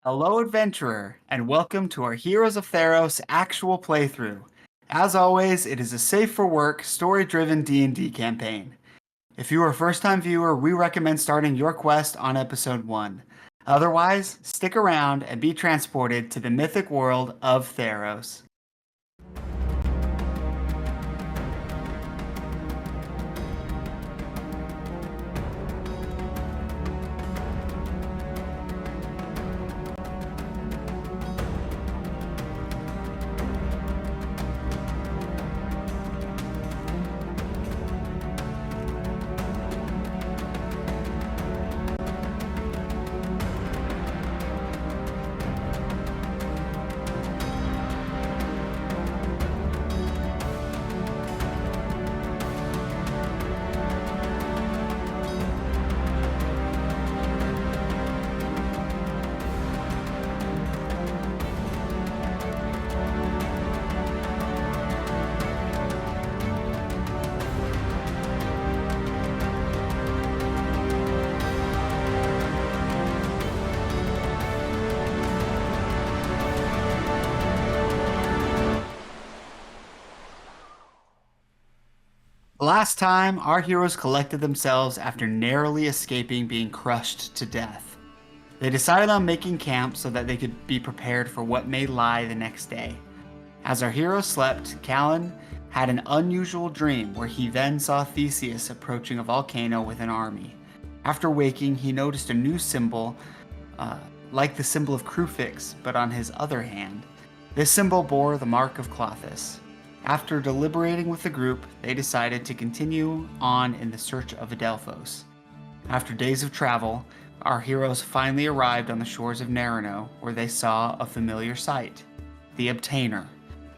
Hello, adventurer, and welcome to our Heroes of Theros actual playthrough. As always, it is a safe-for-work, story-driven D&D campaign. If you are a first-time viewer, we recommend starting your quest on Episode 1. Otherwise, stick around and be transported to the mythic world of Theros. Last time, our heroes collected themselves after narrowly escaping being crushed to death. They decided on making camp so that they could be prepared for what may lie the next day. As our heroes slept, Callan had an unusual dream where he then saw Theseus approaching a volcano with an army. After waking, he noticed a new symbol, like the symbol of Crufix, but on his other hand. This symbol bore the mark of Clothis. After deliberating with the group, they decided to continue on in the search of Adelphos. After days of travel, our heroes finally arrived on the shores of Narino, where they saw a familiar sight, the Obtainer,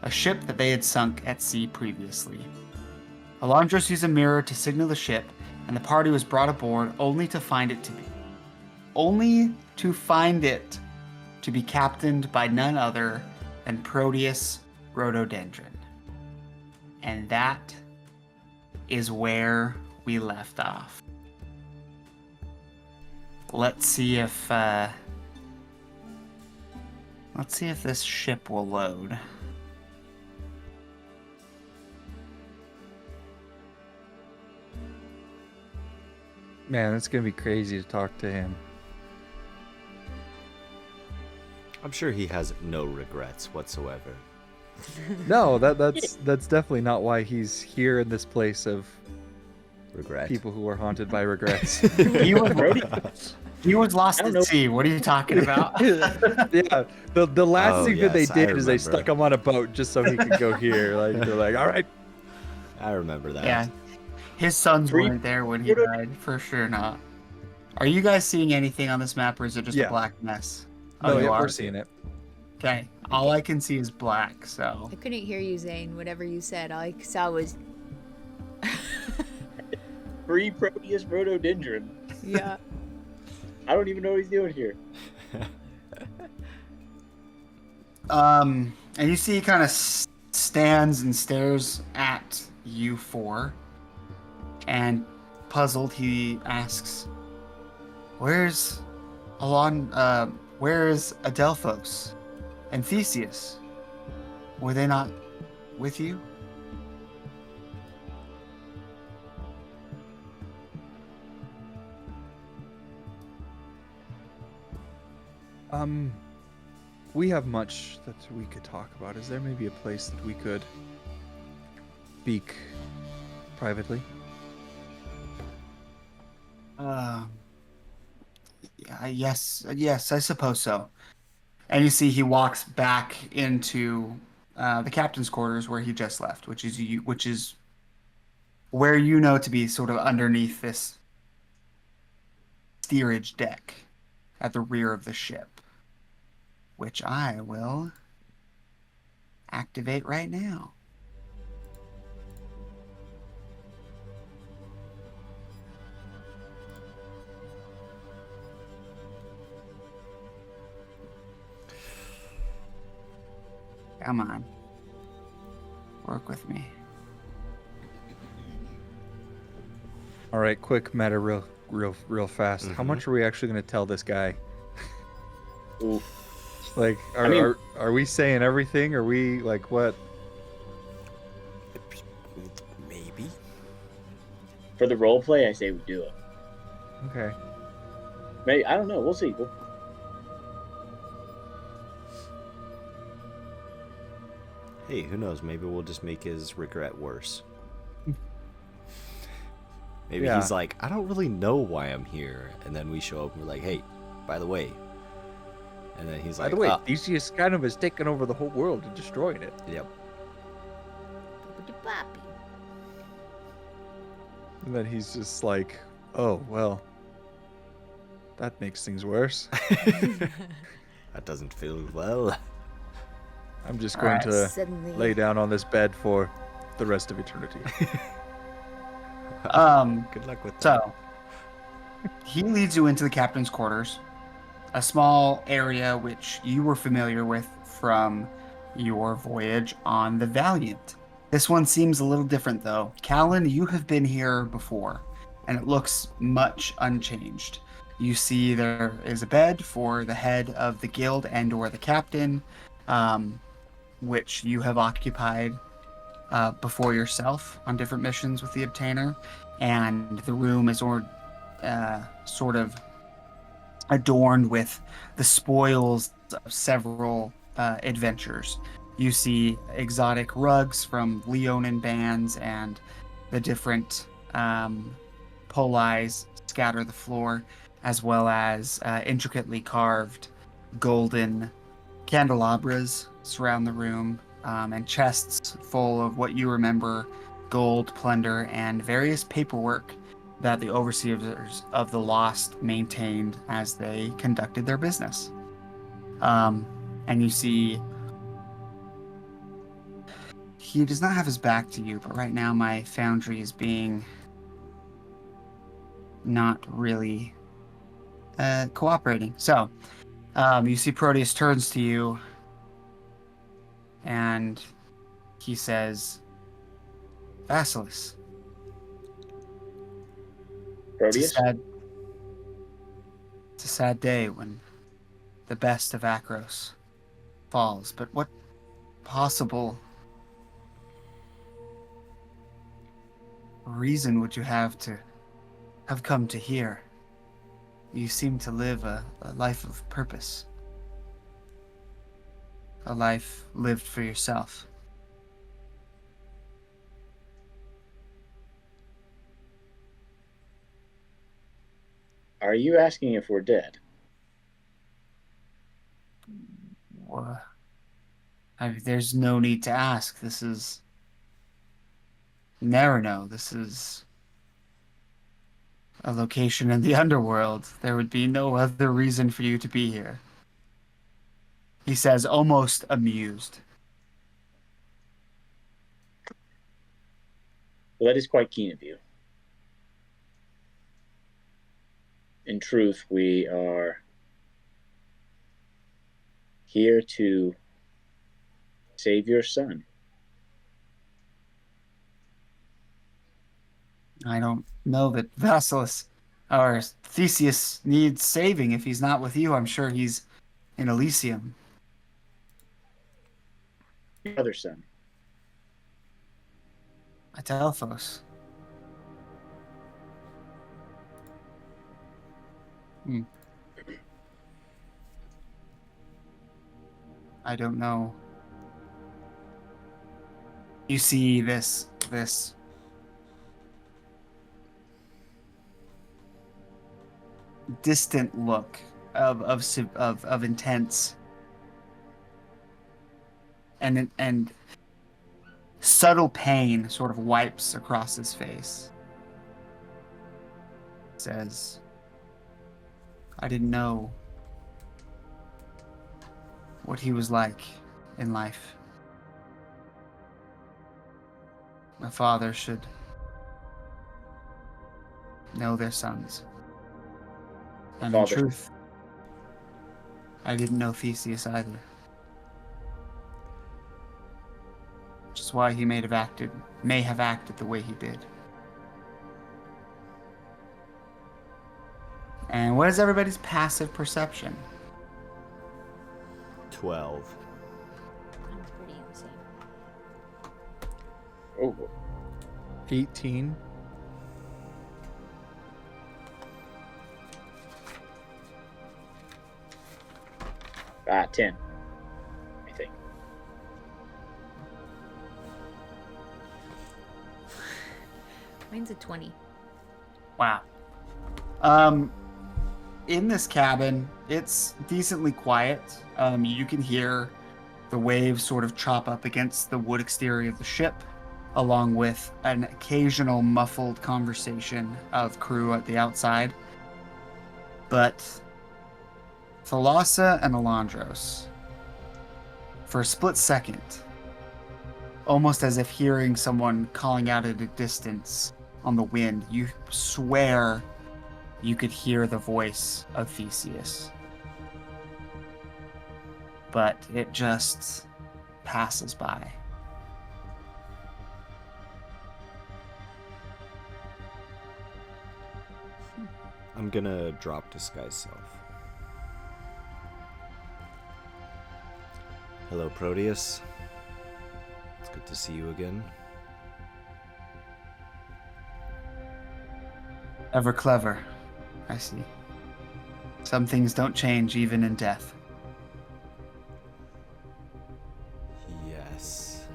a ship that they had sunk at sea previously. Alandros used a mirror to signal the ship, and the party was brought aboard only to find it to be captained by none other than Proteus Rhododendron. And that is where we left off. Let's see if this ship will load. Man, it's gonna be crazy to talk to him. I'm sure he has no regrets whatsoever. No, that's definitely not why he's here in this place of Regret. people who are haunted by regrets. He was lost at sea. What are you talking about? Yeah, the last thing that they yes, I did is they remember. stuck him on a boat just so he could go here. Like they're like, all right. I remember that. Yeah. His sons weren't there when he died, for sure not. Are you guys seeing anything on this map, or is it just a Yeah. black mess? No, you yeah, are? we're seeing it. Okay. All I can see is black, so. I couldn't hear you, Zane. Whatever you said, all I saw was. Free Proteus Rhododendron. Yeah. I don't even know what he's doing here. And you see he kind of stands and stares at you four. And puzzled, he asks, where's Adelphos and Theseus? Were they not with you? We have much that we could talk about. Is there maybe a place that we could speak privately? Yes, I suppose so. And you see he walks back into the captain's quarters where he just left, which is where you know to be sort of underneath this steerage deck at the rear of the ship, which I will activate right now. Come on. Work with me. All right, quick meta, real fast. How much are we actually going to tell this guy? Ooh. Like, I mean- are we saying everything? Are we like what? Maybe. For the role play, I say we do it. Okay. Maybe, I don't know. We'll see. Hey, who knows? Maybe we'll just make his regret worse. Maybe Yeah. he's like, I don't really know why I'm here. And then we show up and we're like, hey, by the way. And then he's By like, the way, Theseus kind of has taken over the whole world and destroying it. Yep. Boopity-boppy. And then he's just like, oh, well, that makes things worse. That doesn't feel well. I'm just going Alright. to Suddenly. lay down on this bed for the rest of eternity. Good luck with that. So, he leads you into the captain's quarters, a small area which you were familiar with from your voyage on the Valiant. This one seems a little different, though. Callan, you have been here before, and it looks much unchanged. You see there is a bed for the head of the guild and/or the captain, which you have occupied before yourself on different missions with the Obtainer, and the room is sort of adorned with the spoils of several adventures. You see exotic rugs from Leonin bands, and the different polis scatter the floor, as well as intricately carved golden candelabras surround the room, and chests full of what you remember gold, plunder, and various paperwork that the overseers of the Lost maintained as they conducted their business. And you see he does not have his back to you, but right now my foundry is being not really cooperating. So you see Proteus turns to you and he says, Vasilis, Proteus? it's a sad day when the best of Akros falls, but what possible reason would you have to have come to here? You seem to live a life of purpose. A life lived for yourself. Are you asking if we're dead? There's no need to ask. This is Narano. This is a location in the underworld. There would be no other reason for you to be here. He says, almost amused. Well, that is quite keen of you. In truth, we are here to save your son. I don't know that Vasilis or Theseus needs saving if he's not with you. I'm sure he's in Elysium. Your other son. Adelphos. I don't know. You see this distant look of intense and subtle pain sort of wipes across his face. Says, I didn't know what he was like in life. My father should know their sons. And in Father. truth, I didn't know Theseus either. Which is why he may have acted the way he did. And what is everybody's passive perception? 12. That's pretty insane. Oh, 18. ah, 10. I think. Mine's a 20. Wow. In this cabin, it's decently quiet. You can hear the waves sort of chop up against the wood exterior of the ship, along with an occasional muffled conversation of crew at the outside. But Thalassa and Alandros, for a split second, almost as if hearing someone calling out at a distance on the wind, you swear you could hear the voice of Theseus. But it just passes by. I'm gonna drop disguise self. Hello, Proteus. It's good to see you again. Ever clever, I see. Some things don't change even in death. Yes.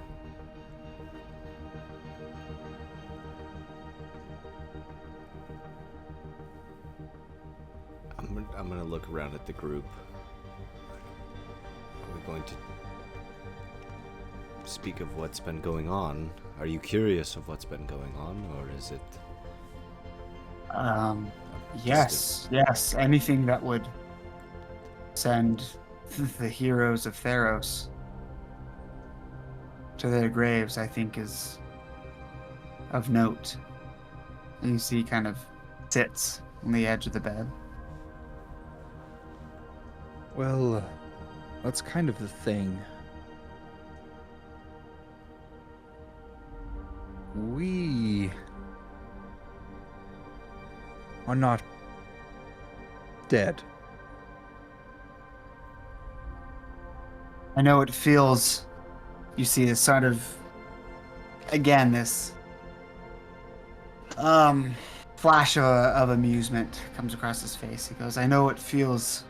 I'm gonna look around at the group. Are we going to speak of what's been going on? Are you curious of what's been going on, or is it... Yes. Anything that would send the heroes of Theros to their graves, I think, is of note. And you see, he kind of sits on the edge of the bed. Well, that's kind of the thing. We are not dead. I know it feels, you see this sort of, again, this flash of amusement comes across his face. He goes, I know it feels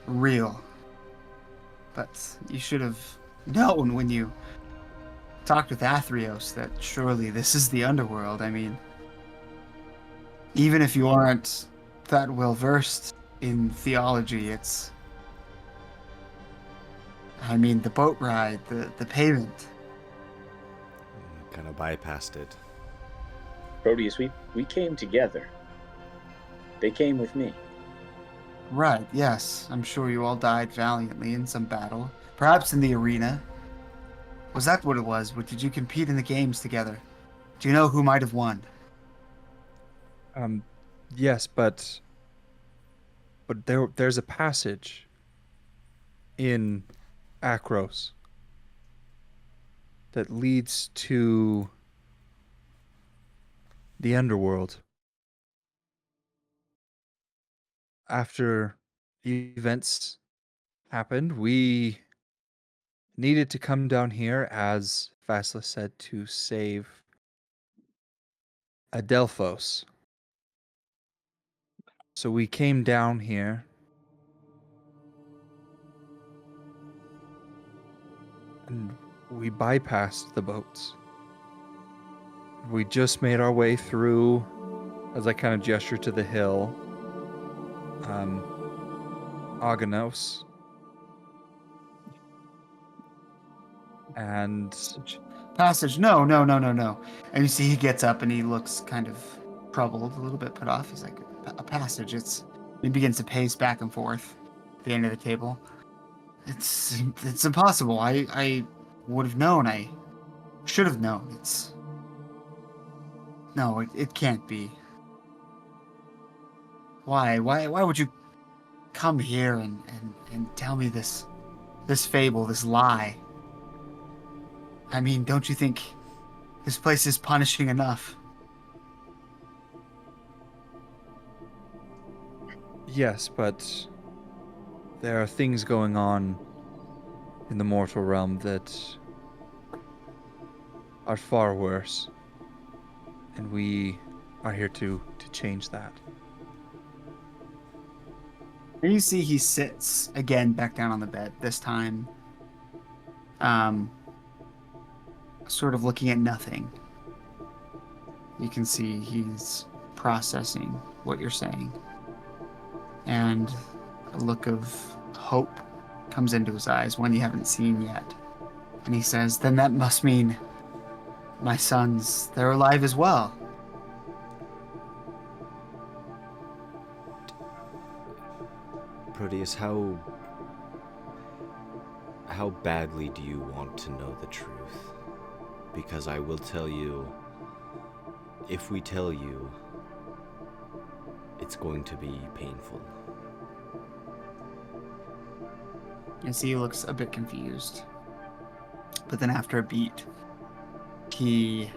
real, but you should have known when you talked with Athreos that surely this is the underworld. I mean, even if you aren't that well versed in theology, it's, I mean, the boat ride, the payment. Kind of bypassed it. Proteus, we came together. They came with me. Right, yes. I'm sure you all died valiantly in some battle. Perhaps in the arena. Was that what it was? Did you compete in the games together? Do you know who might have won? Yes, but there's a passage in Akros that leads to the underworld. After the events happened, we needed to come down here, as Vasilis said, to save Adelphos. So we came down here and we bypassed the boats. We just made our way through, as I kind of gesture to the hill, Aganos. And Passage. No. And you see he gets up and he looks kind of troubled, a little bit put off. He's like, a passage. He begins to pace back and forth at the end of the table. It's impossible. I would have known. I should have known. No, it can't be. Why would you come here and tell me this fable, this lie? I mean, don't you think this place is punishing enough? yes, but There are things going on in the mortal realm that are far worse. And we are here to change that. And you see he sits again back down on the bed, this time sort of looking at nothing. You can see he's processing what you're saying. And a look of hope comes into his eyes, one you haven't seen yet. And he says, then that must mean my sons, they're alive as well. Proteus, how badly do you want to know the truth? Because I will tell you, if we tell you, it's going to be painful. You see he looks a bit confused. But then after a beat, he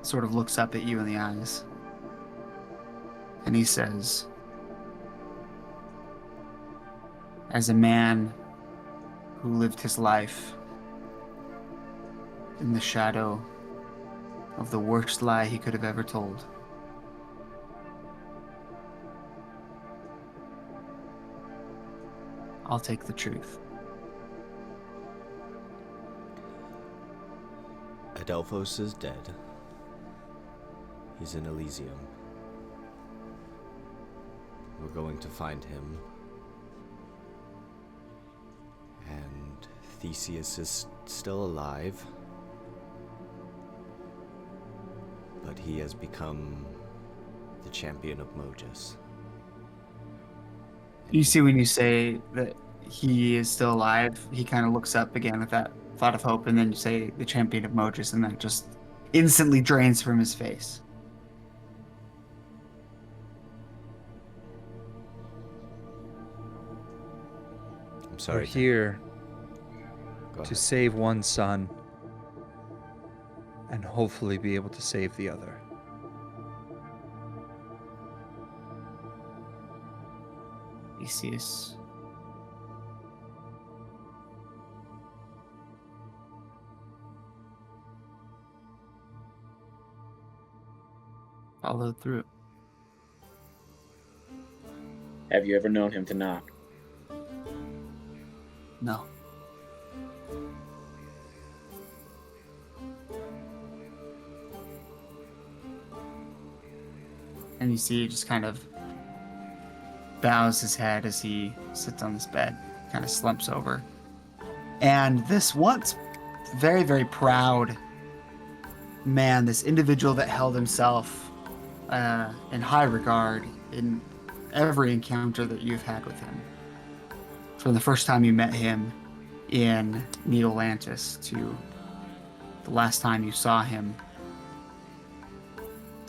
sort of looks up at you in the eyes. And he says, as a man who lived his life in the shadow of the worst lie he could have ever told, I'll take the truth. Adelphos is dead. He's in Elysium. We're going to find him. And Theseus is still alive. But he has become the champion of Mogus. You see when you say that he is still alive, he kind of looks up again with that thought of hope, and then you say the champion of Mogus, and that just instantly drains from his face. I'm sorry. We're here Go to ahead. save one son and hopefully be able to save the other. Theseus followed through. Have you ever known him to knock? No. And you see he just kind of bows his head as he sits on this bed, kind of slumps over. And this once very, very proud man, this individual that held himself in high regard in every encounter that you've had with him, from the first time you met him in Needlantis to the last time you saw him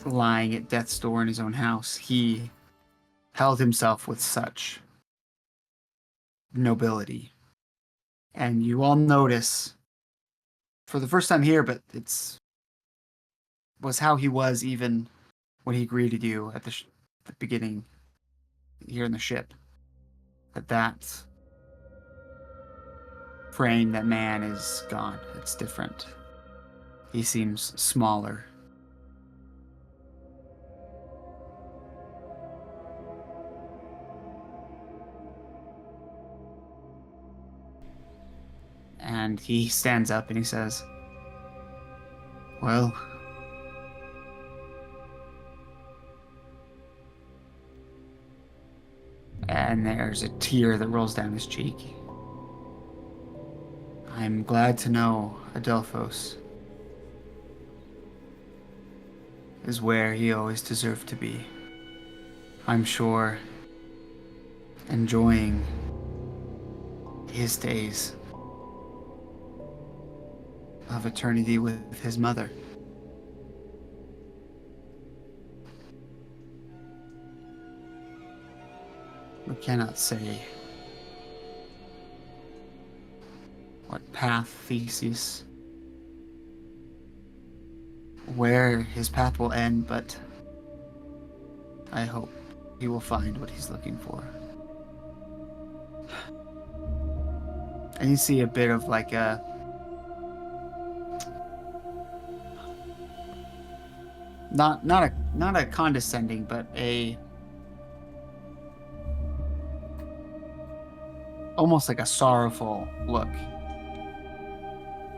lying at death's door in his own house, he held himself with such nobility. And you all notice, for the first time here, but was how he was even when he greeted you at the beginning here in the ship. That frame, that man is gone. It's different. He seems smaller. And he stands up and he says, well, and there's a tear that rolls down his cheek. I'm glad to know Adelphos is where he always deserved to be. I'm sure enjoying his days of eternity with his mother. We cannot say what path Theseus, where his path will end, but I hope he will find what he's looking for. And you see a bit of like a not a condescending, but a almost like a sorrowful look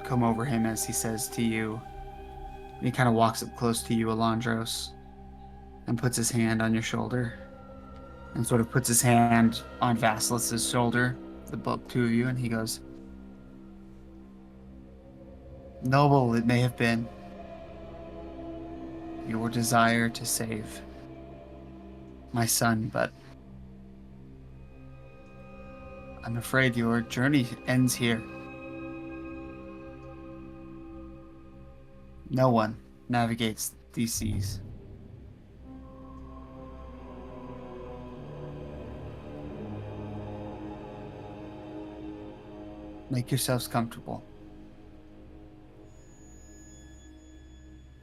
come over him as he says to you. He kind of walks up close to you, Alandros, and puts his hand on your shoulder, and sort of puts his hand on Vasilis' shoulder, the both two of you, and he goes, "Noble it may have been, your desire to save my son, but I'm afraid your journey ends here. No one navigates these seas. Make yourselves comfortable.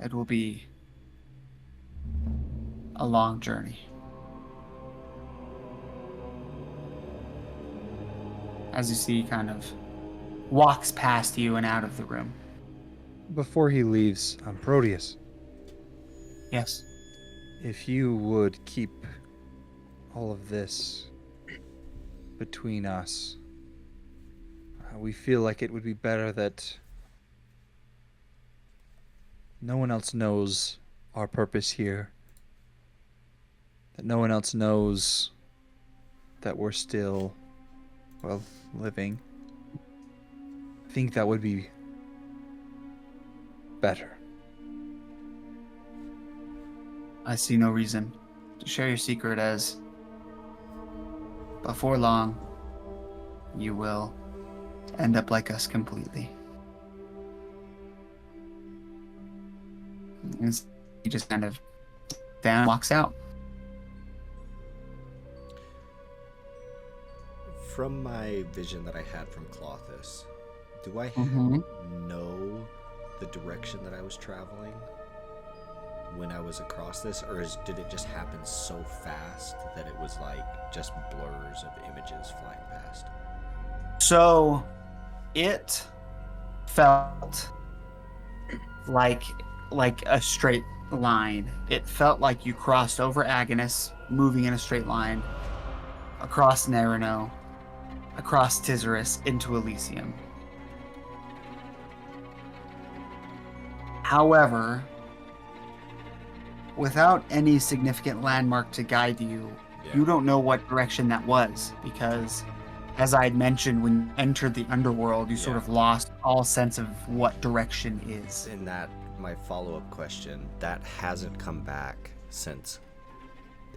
It will be a long journey." As you see, he kind of walks past you and out of the room. Before he leaves, Proteus, Yes. if you would keep all of this between us, we feel like it would be better that no one else knows our purpose here, that no one else knows that we're still, well, living. I think that would be better. I see no reason to share your secret, as before long you will end up like us completely. And he just kind of down walks out. From my vision that I had from Clothis, do I know the direction that I was traveling when I was across this, or did it just happen so fast that it was like just blurs of images flying past? So it felt like a straight line. It felt like you crossed over Agonis, moving in a straight line, across Nerino, across Tizeris, into Elysium. However, without any significant landmark to guide you, you don't know what direction that was, because, as I had mentioned, when you entered the underworld, you sort of lost all sense of what direction is. And that, my follow-up question, that hasn't come back since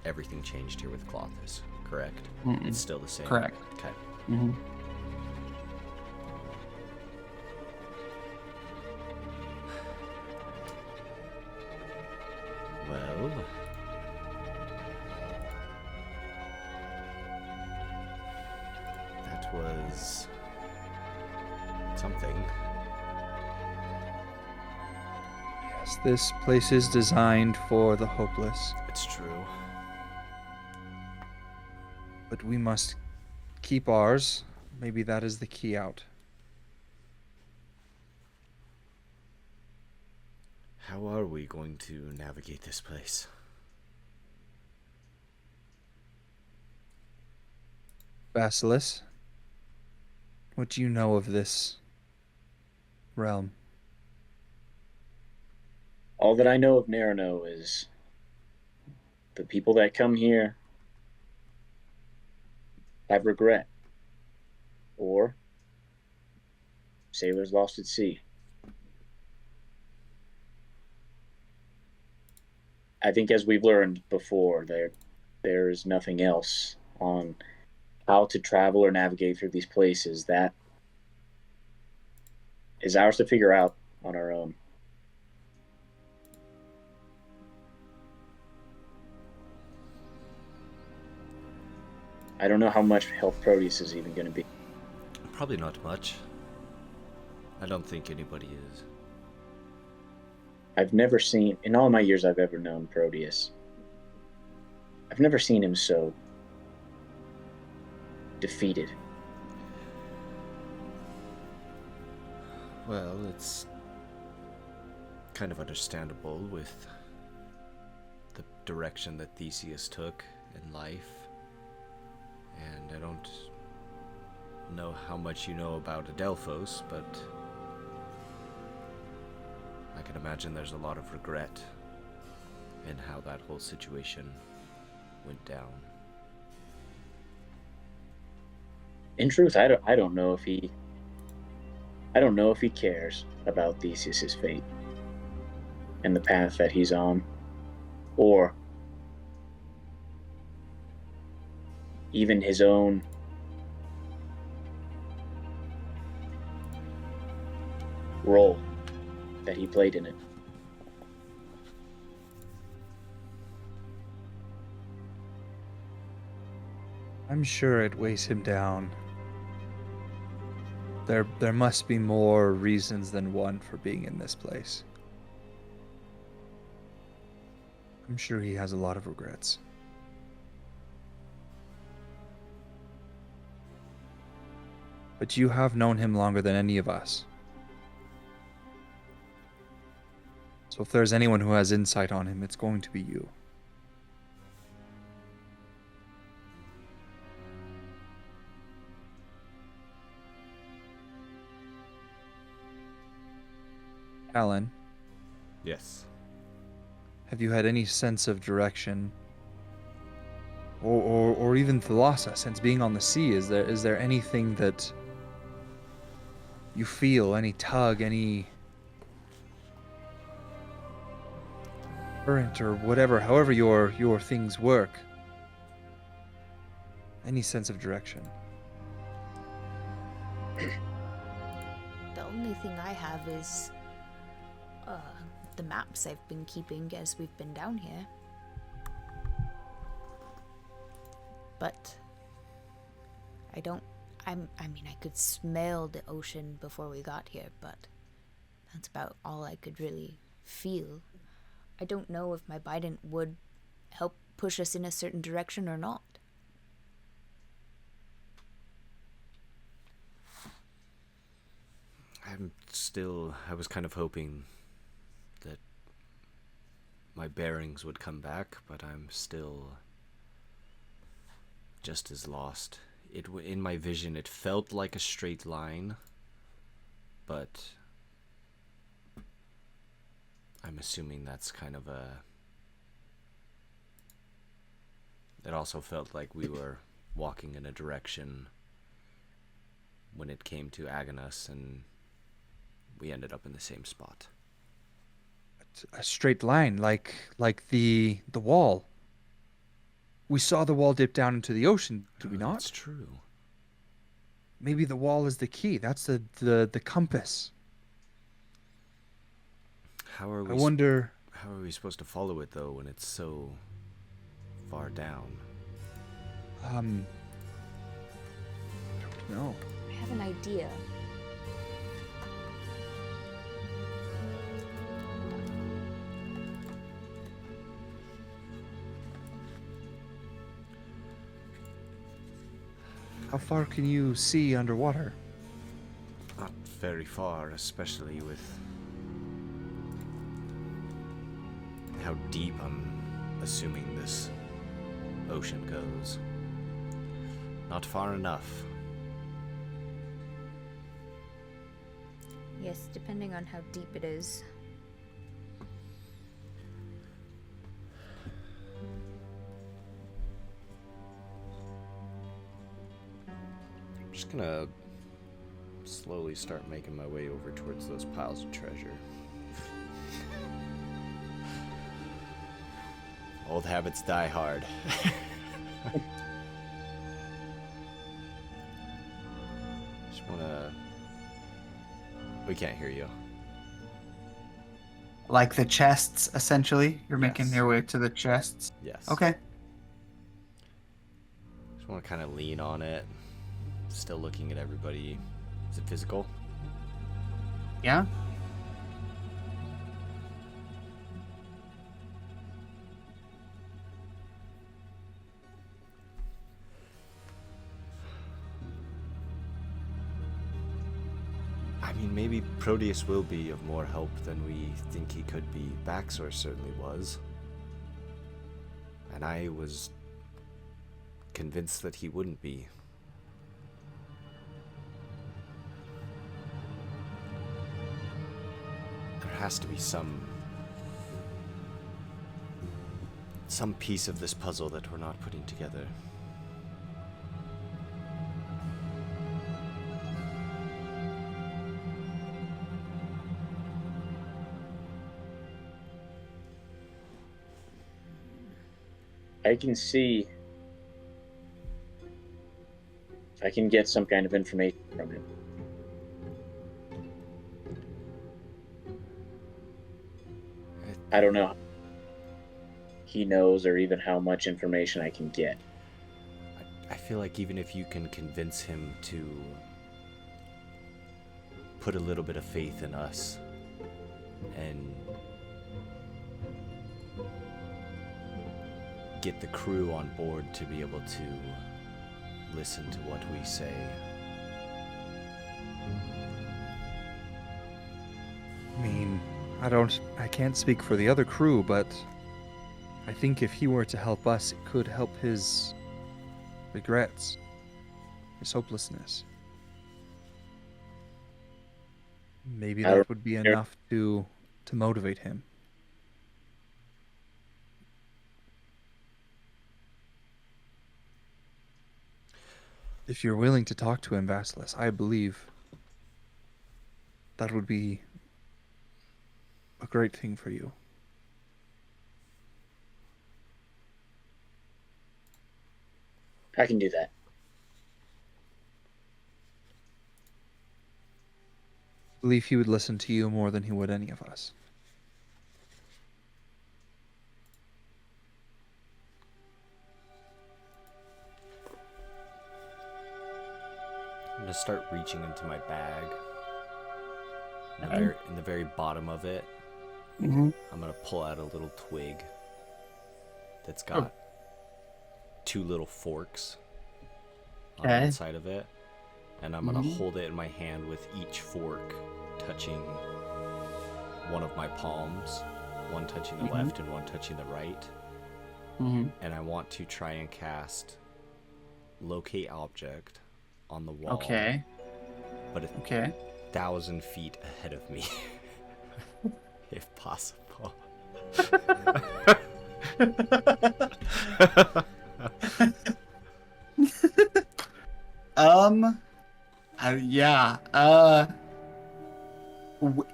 everything changed here with Clothis, correct? Mm-mm. It's still the same? Correct. Okay. Mm-hmm. Well, that was something. Yes, this place is designed for the hopeless, It's true. but we must keep ours. Maybe that is the key out. How are we going to navigate this place? Vasilis, what do you know of this realm? All that I know of Nerino is the people that come here have regret, or sailors lost at sea. I think, as we've learned before, there is nothing else on how to travel or navigate through these places. That is ours to figure out on our own. I don't know how much help Proteus is even going to be. Probably not much. I don't think anybody is. I've never seen, in all my years I've ever known Proteus, I've never seen him so defeated. Well, it's kind of understandable with the direction that Theseus took in life. And I don't know how much you know about Adelphos, but I can imagine there's a lot of regret in how that whole situation went down. In truth, I don't know if he cares about Theseus's fate and the path that he's on, or even his own role that he played in it. I'm sure it weighs him down. There must be more reasons than one for being in this place. I'm sure he has a lot of regrets. But you have known him longer than any of us. So if there's anyone who has insight on him, it's going to be you. Alan, Yes. have you had any sense of direction? Or even Thalassa, since being on the sea, is there anything that you feel, any tug, any current or whatever, however your things work? Any sense of direction? The only thing I have is the maps I've been keeping as we've been down here. But I mean, I could smell the ocean before we got here, but that's about all I could really feel. I don't know if my Biden would help push us in a certain direction or not. I was kind of hoping that my bearings would come back, but I'm still just as lost. In my vision, it felt like a straight line, but I'm assuming that's kind of it also felt like we were walking in a direction when it came to Agonas, and we ended up in the same spot. A straight line, like the wall. We saw the wall dip down into the ocean, did we not? That's true. Maybe the wall is the key. That's the compass. How are we? I wonder. How are we supposed to follow it though when it's so far down? I don't know. I have an idea. How far can you see underwater? Not very far, especially with how deep I'm assuming this ocean goes. Not far enough. Yes, depending on how deep it is. I'm just gonna slowly start making my way over towards those piles of treasure. Old habits die hard. Just wanna... We can't hear you. Like the chests, essentially? You're making Yes. your way to the chests? Yes. Okay. Just want to kind of lean on it. Still looking at everybody. Is it physical? Yeah? I mean, maybe Proteus will be of more help than we think he could be. Baxor certainly was. And I was convinced that he wouldn't be. There has to be some piece of this puzzle that we're not putting together. I can see if I can get some kind of information from him. I don't know. He knows, or even how much information I can get. I feel like even if you can convince him to put a little bit of faith in us and get the crew on board to be able to listen to what we say. I mean, I can't speak for the other crew, but I think if he were to help us, it could help his regrets, his hopelessness. Maybe that would be enough to motivate him. If you're willing to talk to him, Vasilis, I believe that would be a great thing for you. I can do that. I believe he would listen to you more than he would any of us. I'm gonna start reaching into my bag. In the very bottom of it, I'm gonna pull out a little twig that's got two little forks on one side of it, and I'm gonna hold it in my hand with each fork touching one of my palms, one touching the left and one touching the right. And I want to try and cast locate object on the wall. Okay. But 1,000 feet ahead of me, if possible.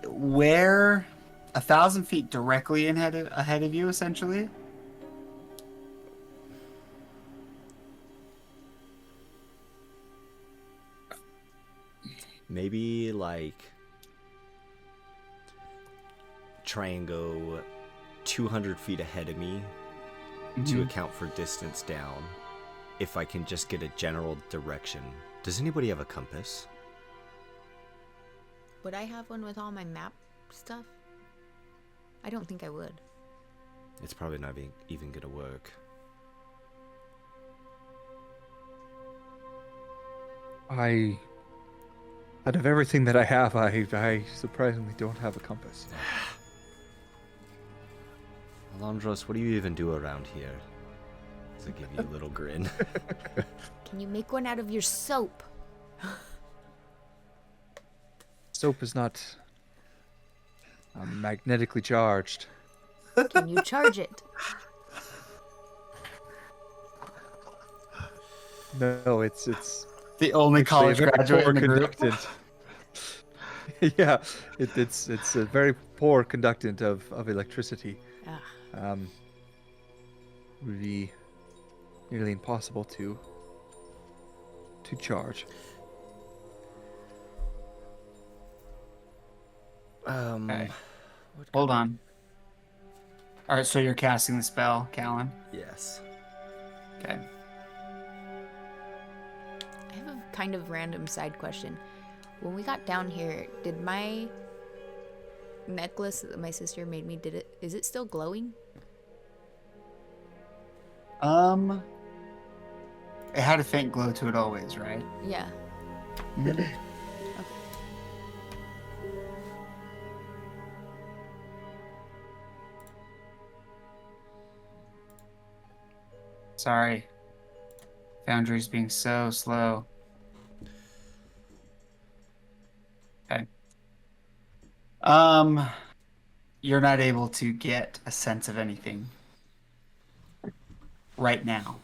Where 1,000 feet directly ahead of you, essentially. Maybe like try and go 200 feet ahead of me to account for distance down. If I can just get a general direction. Does anybody have a compass? Would I have one with all my map stuff? I don't think I would. It's probably not even gonna work. Out of everything that I have, I surprisingly don't have a compass. Alandros, what do you even do around here? Does it give you a little grin? Can you make one out of your soap? Soap is not magnetically charged. Can you charge it? No, it's The only college very graduate poor in the group. conductant. Yeah, it's a very poor conductant of electricity. Would be nearly impossible to charge. Okay. Hold on. All right, so you're casting the spell, Callan. Yes. Okay. I have a kind of random side question. When we got down here, did my necklace that my sister made me, is it still glowing? It had a faint glow to it always, right? Yeah. Sorry. Foundry's being so slow. Okay. You're not able to get a sense of anything right now.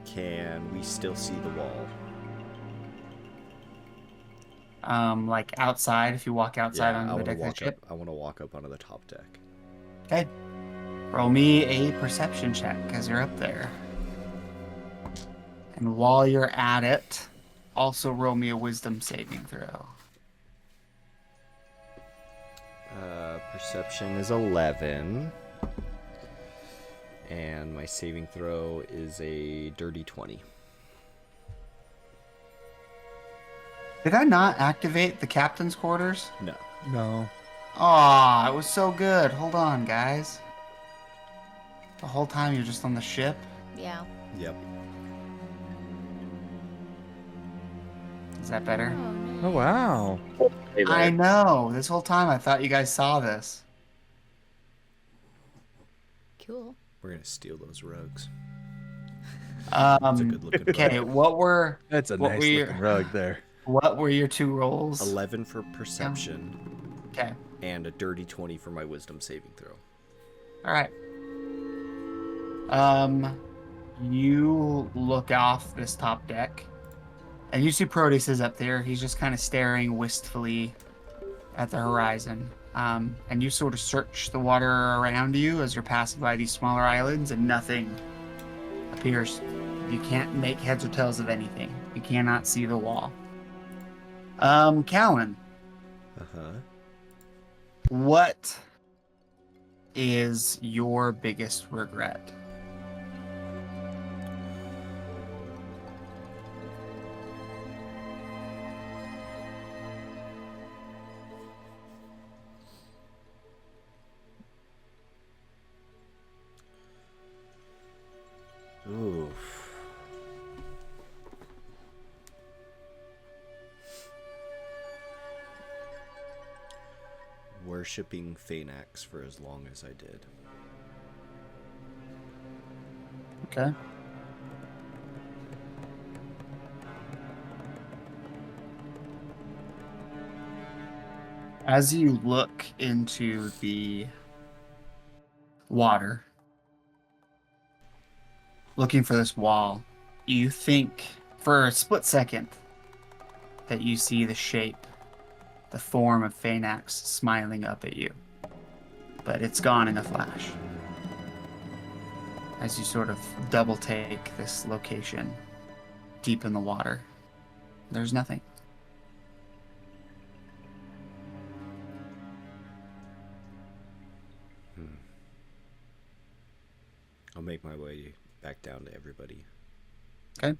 Can we still see the wall? Like outside, if you walk outside Yeah, on I the want to deck of the walk up. ship. I want to walk up onto the top deck. Okay. Roll me a perception check because you're up there. And while you're at it, also roll me a wisdom saving throw. Perception is 11. And my saving throw is a dirty 20. Did I not activate the captain's quarters? No. No. Aw, it was so good. Hold on, guys. The whole time you're just on the ship? Yeah. Yep. Is that better? Oh, wow. Hey there. I know. This whole time I thought you guys saw this. Cool. We're going to steal those rugs. It's a good looking rug. Okay, what That's a What nice were your- looking rug there. were your two rolls? 11 for perception Okay. and a dirty 20 for my wisdom saving throw. All right. You look off this top deck, and you see Proteus is up there. He's just kind of staring wistfully at the horizon. And you sort of search the water around you as you're passing by these smaller islands, and nothing appears. You can't make heads or tails of anything. You cannot see the wall. Callan, Uh-huh. what is your biggest regret? Oof. Worshipping Phaenax for as long as I did. Okay. As you look into the water, looking for this wall, you think for a split second that you see the shape, the form of Phaenax smiling up at you. But it's gone in a flash. As you sort of double take this location deep in the water, there's nothing. I'll make my way back down to everybody. Okay.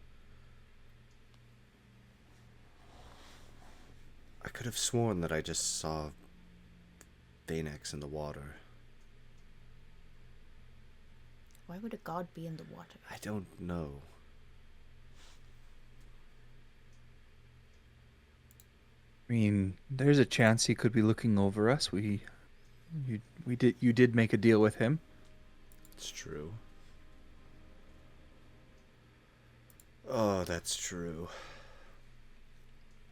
I could have sworn that I just saw Phaenax in the water. Why would a god be in the water? I don't know. I mean, there's a chance he could be looking over us. You did make a deal with him. It's true. Oh, that's true.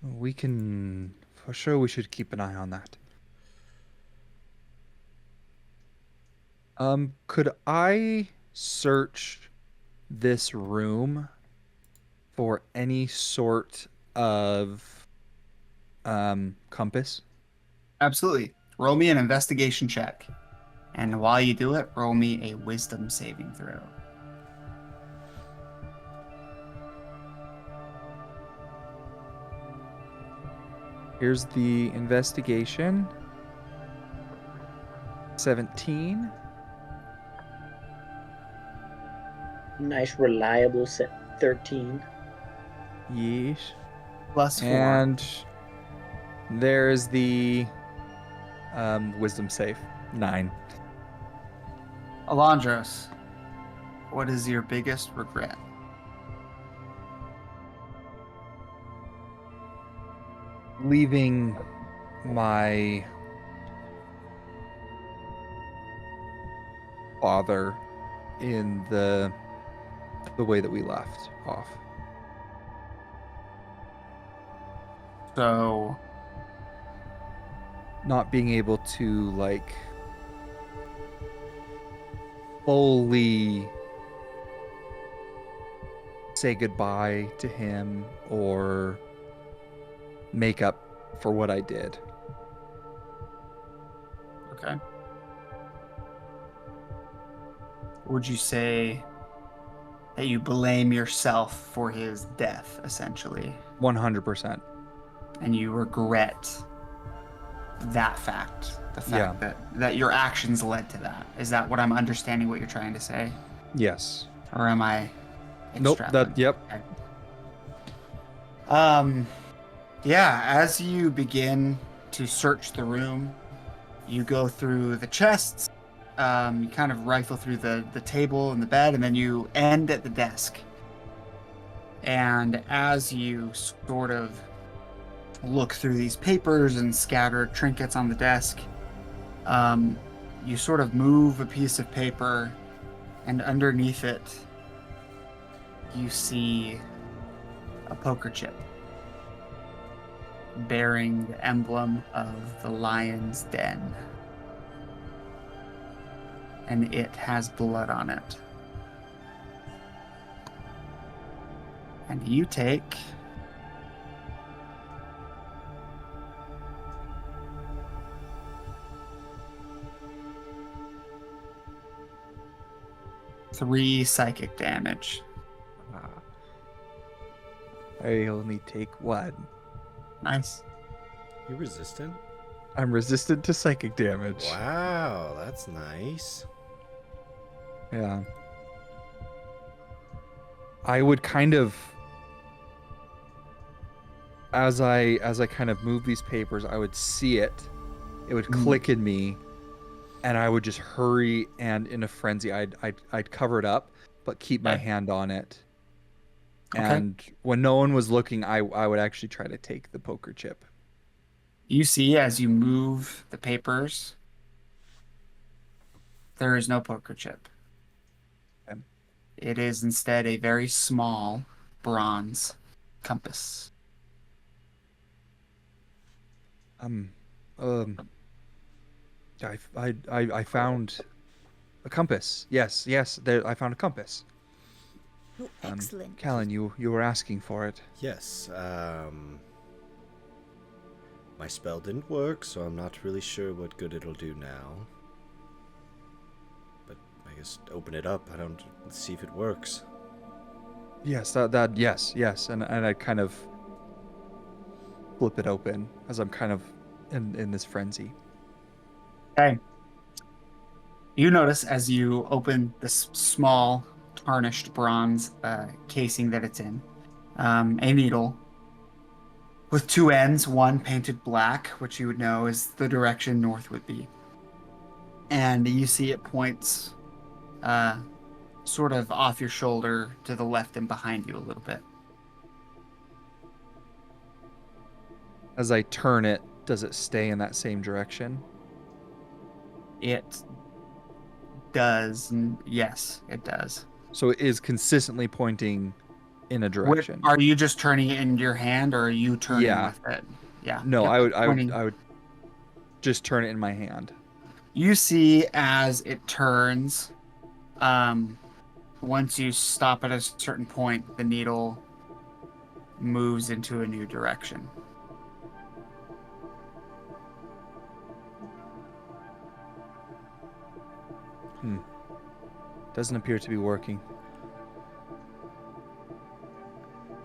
We can, for sure, we should keep an eye on that. Could I search this room for any sort of compass? Absolutely. Roll me an investigation check. And while you do it, roll me a wisdom saving throw. Here's the investigation. 17. Nice, reliable set 13. Yeesh. Plus 4. And there's the wisdom save. 9. Alandros, what is your biggest regret? Leaving my father in the way that we left off. So, Not being able to like fully say goodbye to him or make up for what I did. okay. Would you say that you blame yourself for his death, essentially, 100%. and you regret that fact, the fact that your actions led to that? Is that what I'm understanding what you're trying to say? Yes. Or am I Nope. extravagant? Yep. Okay. Yeah, as you begin to search the room, you go through the chests, you kind of rifle through the table and the bed, and then you end at the desk. And as you sort of look through these papers and scatter trinkets on the desk, you sort of move a piece of paper, and underneath it, you see a poker chip bearing the emblem of the Lion's Den. And it has blood on it. And you take 3 psychic damage. I only take 1. Nice. You resistant? I'm resistant to psychic damage. Wow, that's nice. Yeah. I would kind of, as I kind of move these papers, I would see it. It would click in me, and I would just hurry, and in a frenzy, I'd cover it up, but keep my hand on it. Okay. And when no one was looking, I would actually try to take the poker chip. You see, as you move the papers, there is no poker chip. Okay. It is instead a very small bronze compass. I found a compass. Yes, there I found a compass. Oh, excellent. Callan, you were asking for it. Yes, my spell didn't work, so I'm not really sure what good it'll do now. But I guess open it up. Let's see if it works. Yes, yes, and I kind of flip it open as I'm kind of in this frenzy. Okay. You notice as you open this small tarnished bronze casing that it's in, a needle with 2 ends, one painted black, which you would know is the direction north would be. And you see it points sort of off your shoulder to the left and behind you a little bit. As I turn it, does it stay in that same direction? It does. Yes, it does. So it is consistently pointing in a direction. Are you just turning it in your hand, or are you turning with it? Yeah. No, Yep, I would just turn it in my hand. You see as it turns, once you stop at a certain point, the needle moves into a new direction. Doesn't appear to be working.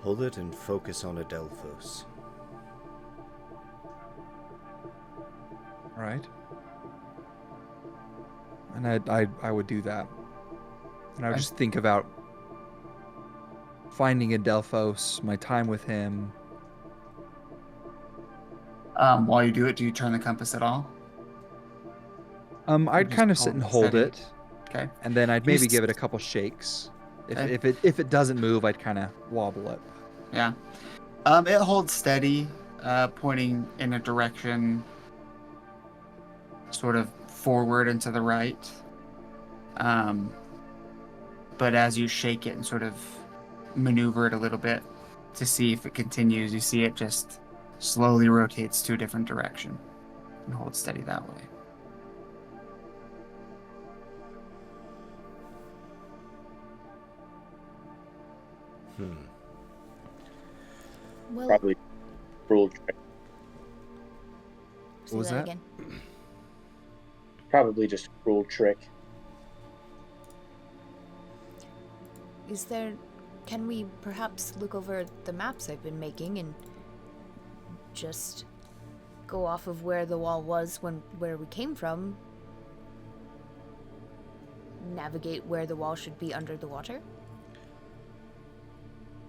Hold it and focus on Adelphos. All right. And I would do that. And I would just think about finding Adelphos, my time with him. While you do it, do you turn the compass at all? I'd kind of sit and hold steady? it. Okay. And then I'd maybe give it a couple shakes. If it doesn't move, I'd kind of wobble it. Yeah. It holds steady, pointing in a direction sort of forward and to the right. but as you shake it and sort of maneuver it a little bit to see if it continues, you see it just slowly rotates to a different direction and hold steady that way. Well, Probably cruel trick. say What was that? again. Probably just a cruel trick. Can we perhaps look over the maps I've been making and just go off of where the wall was where we came from? Navigate where the wall should be under the water?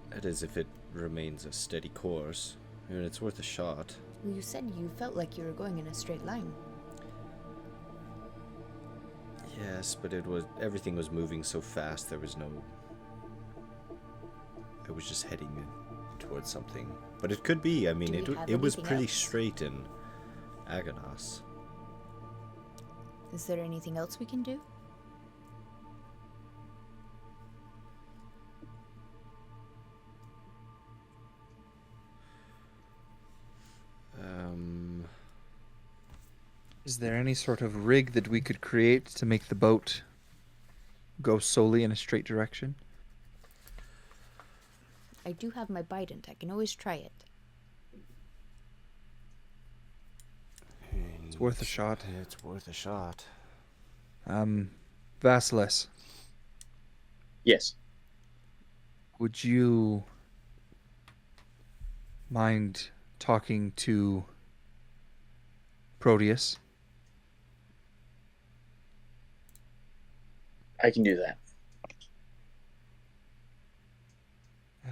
That is, if it remains a steady course. I mean, it's worth a shot. Well, you said you felt like you were going in a straight line. Yes, but everything was moving so fast. There was no. I was just heading towards something, but it could be. I mean, it was pretty straight in Aganos. Is there anything else we can do? Is there any sort of rig that we could create to make the boat go solely in a straight direction? I do have my bident. I can always try it. It's worth a shot. It's worth a shot. Vasilis, Yes. would you mind talking to Proteus? I can do that.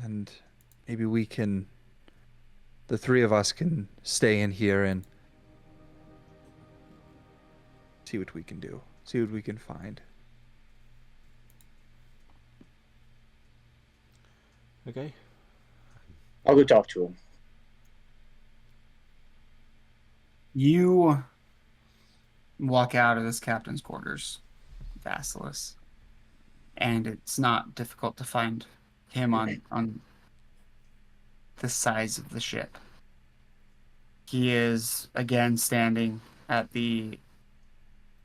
And maybe the three of us can stay in here and see what we can do. See what we can find. Okay. I'll go talk to him. You walk out of this captain's quarters, Vasilis, and it's not difficult to find him on the size of the ship. He is again standing at the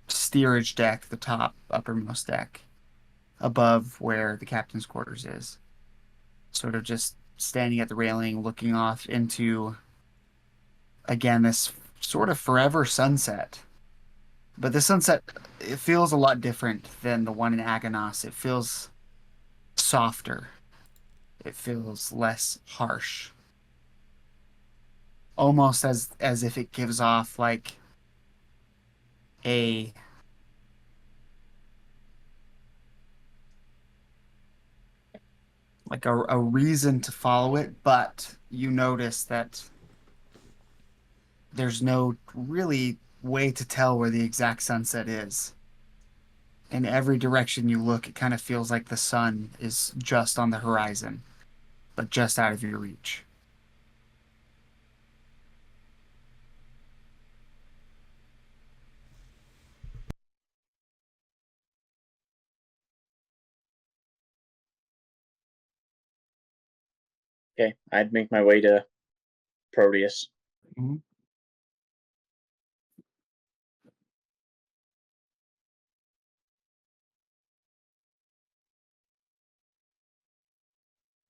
steerage deck, the top uppermost deck, above where the captain's quarters is. Sort of just standing at the railing, looking off into, again, this sort of forever sunset. But the sunset, it feels a lot different than the one in Aganos. It feels softer. It feels less harsh. Almost as if it gives off like a reason to follow it, but you notice that there's no really way to tell where the exact sunset is. In every direction you look, it kind of feels like the sun is just on the horizon, but just out of your reach. Okay, I'd make my way to Proteus. Mm-hmm.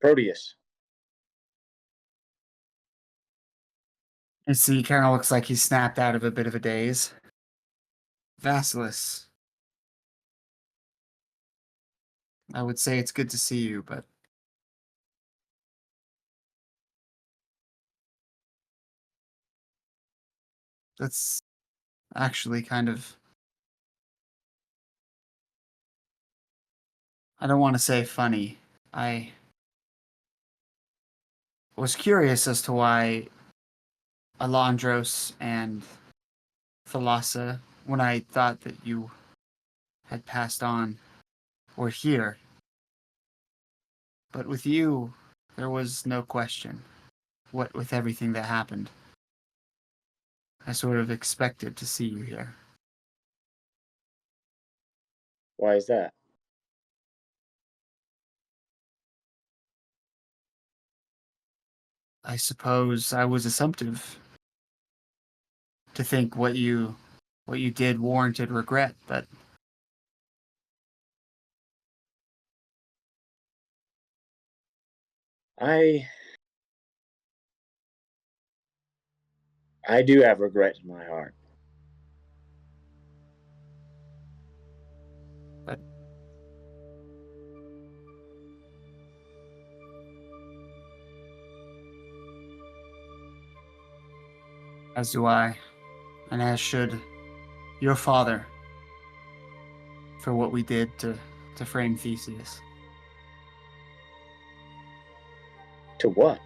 Proteus. And see, kind of looks like he's snapped out of a bit of a daze. Vasilis, I would say it's good to see you, but that's actually kind of, I don't want to say funny. I was curious as to why Alandros and Thalassa, when I thought that you had passed on, were here. But with you, there was no question. What with everything that happened, I sort of expected to see you here. Why is that? I suppose I was assumptive to think what you did warranted regret, but I I do have regret in my heart. but as do I, and as should your father for what we did to frame Theseus. To what?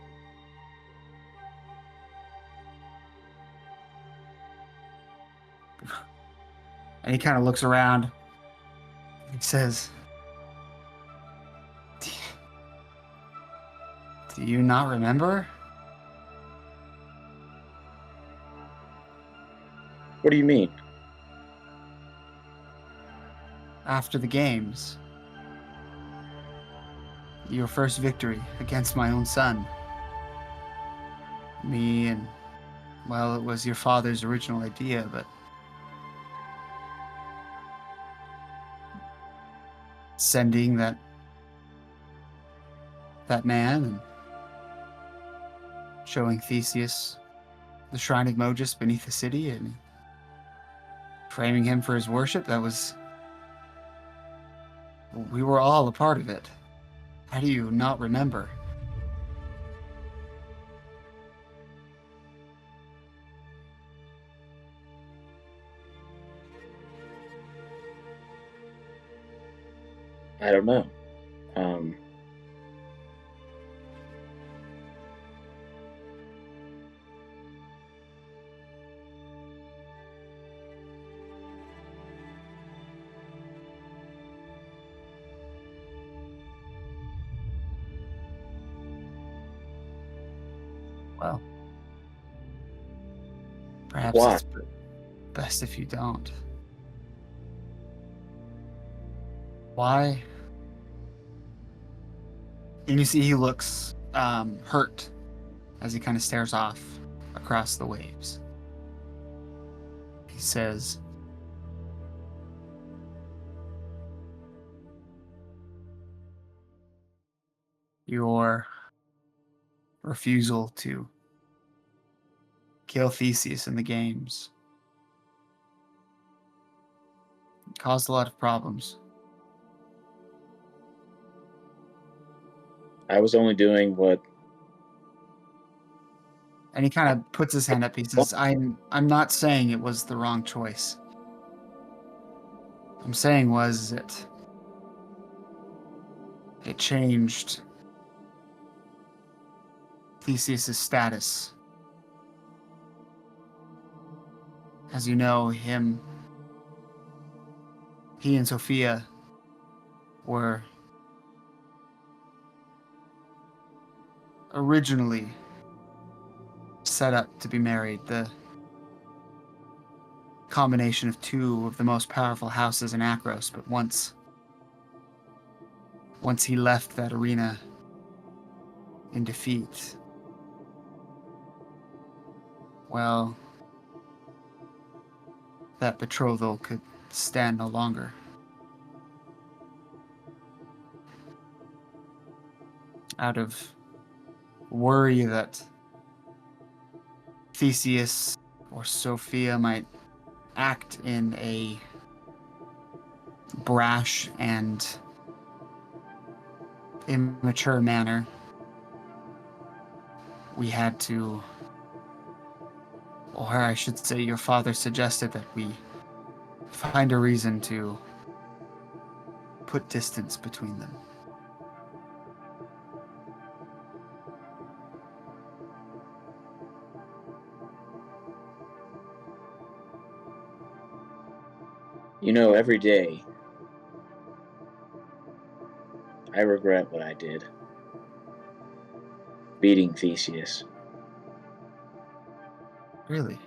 And he kind of looks around. He says, "Do you not remember? What do you mean? After the games, your first victory against my own son. Me and, well, it was your father's original idea, but sending that man and showing Theseus the shrine of Mogus beneath the city and framing him for his worship, we were all a part of it. How do you not remember?" I don't know. Um, Well, perhaps why? it's best if you don't. Why? And you see he looks hurt as he kind of stares off across the waves. He says, "Your refusal to kill Theseus in the games caused a lot of problems. I was only doing what. And he kind of puts his hand up. He says, I'm not saying it was the wrong choice. I'm saying was it changed Theseus' status. As you know, he and Sophia were originally set up to be married. The combination of two of the most powerful houses in Akros, but once he left that arena in defeat, well, that betrothal could stand no longer. Out of worry that Theseus or Sophia might act in a brash and immature manner, we had to, or I should say your father suggested that we find a reason to put distance between them. You know, every day I regret what I did. Beating Theseus. Really?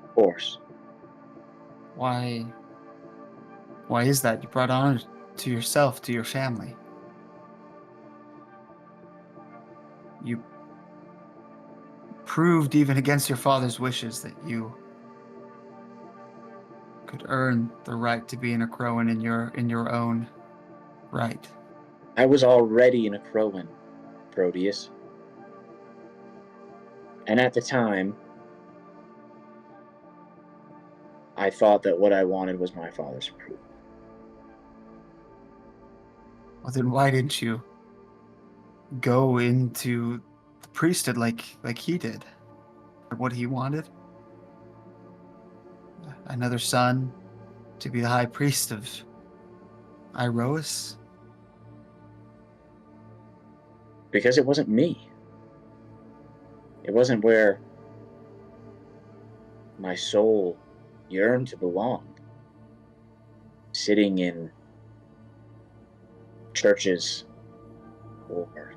Of course. Why is that? You brought honor to yourself, to your family. You proved, even against your father's wishes, that you could earn the right to be an Acroan in your own right. I was already an Acroan, Proteus. And at the time, I thought that what I wanted was my father's approval. Well, then why didn't you go into the priesthood like he did? Or what he wanted? Another son to be the high priest of Iroas? Because it wasn't me. It wasn't where my soul yearned to belong. Sitting in churches or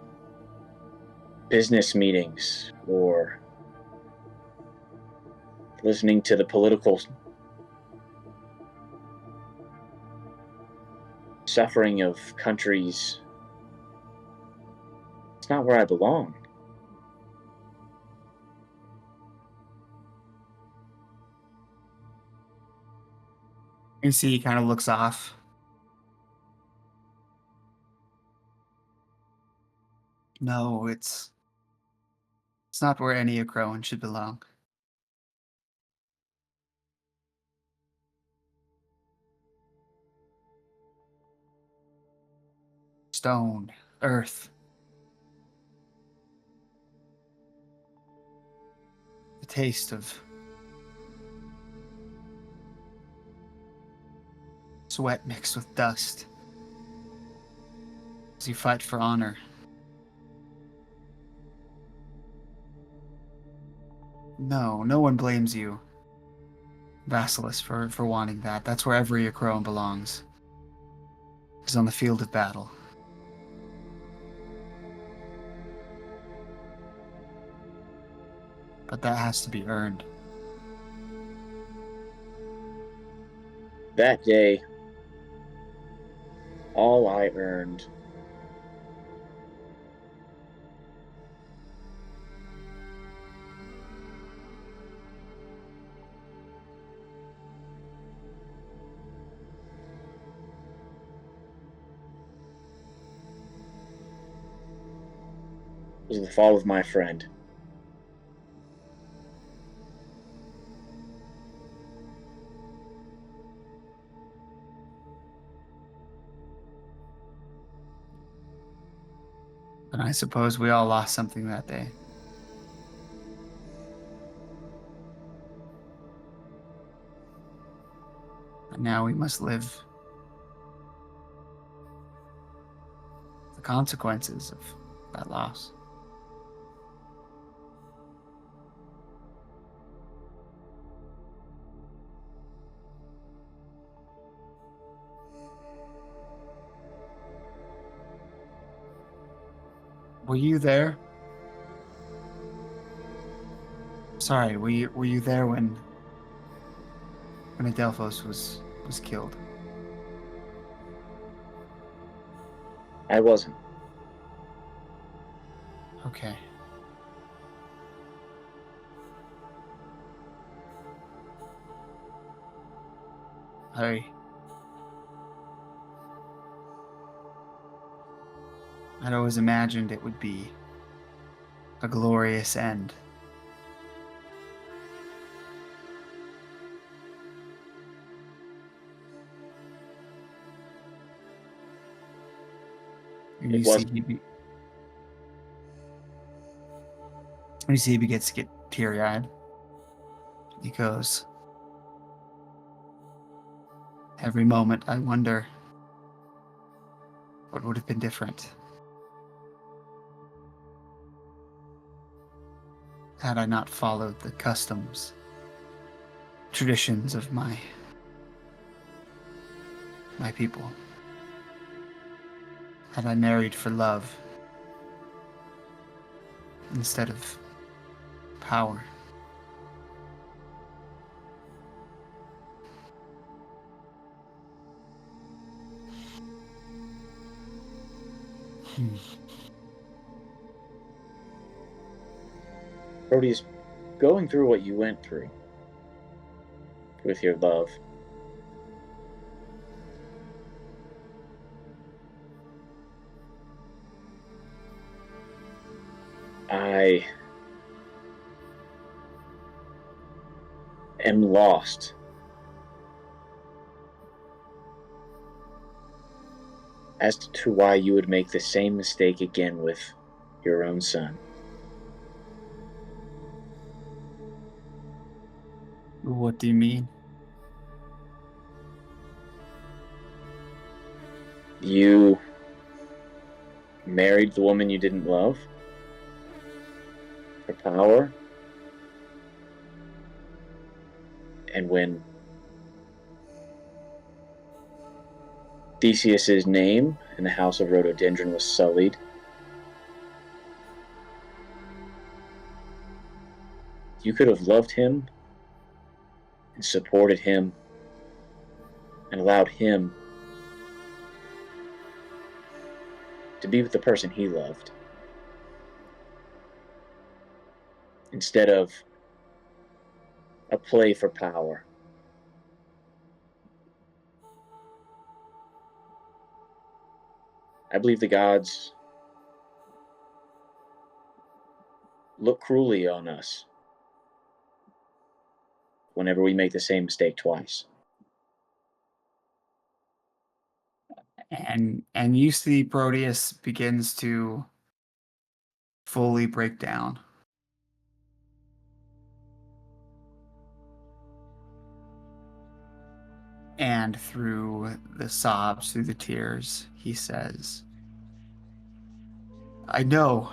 business meetings or listening to the political suffering of countries. It's not where I belong. You see, he kind of looks off. No, it's not where any Acroan should belong. Stone, earth. The taste of sweat mixed with dust as you fight for honor. No one blames you, Vasilis, for wanting that. That's where every Acroan belongs. Is on the field of battle. But that has to be earned. That day, all I earned was the fall of my friend. And I suppose we all lost something that day. And now we must live the consequences of that loss. Were you there? Sorry, were you there when Adelphos was killed? I wasn't. Okay. I'd always imagined it would be a glorious end. And It wasn't. You see he begins to get teary-eyed. He goes, every moment I wonder what would have been different had I not followed the customs, traditions of my people. Had I married for love instead of power. Proteus, going through what you went through with your love, I am lost as to why you would make the same mistake again with your own son. What do you mean? You married the woman you didn't love for power, and when Theseus's name in the House of Rhododendron was sullied, you could have loved him and supported him and allowed him to be with the person he loved, instead of a play for power. I believe the gods look cruelly on us whenever we make the same mistake twice. And you see Proteus begins to fully break down. And through the sobs, through the tears, he says, I know.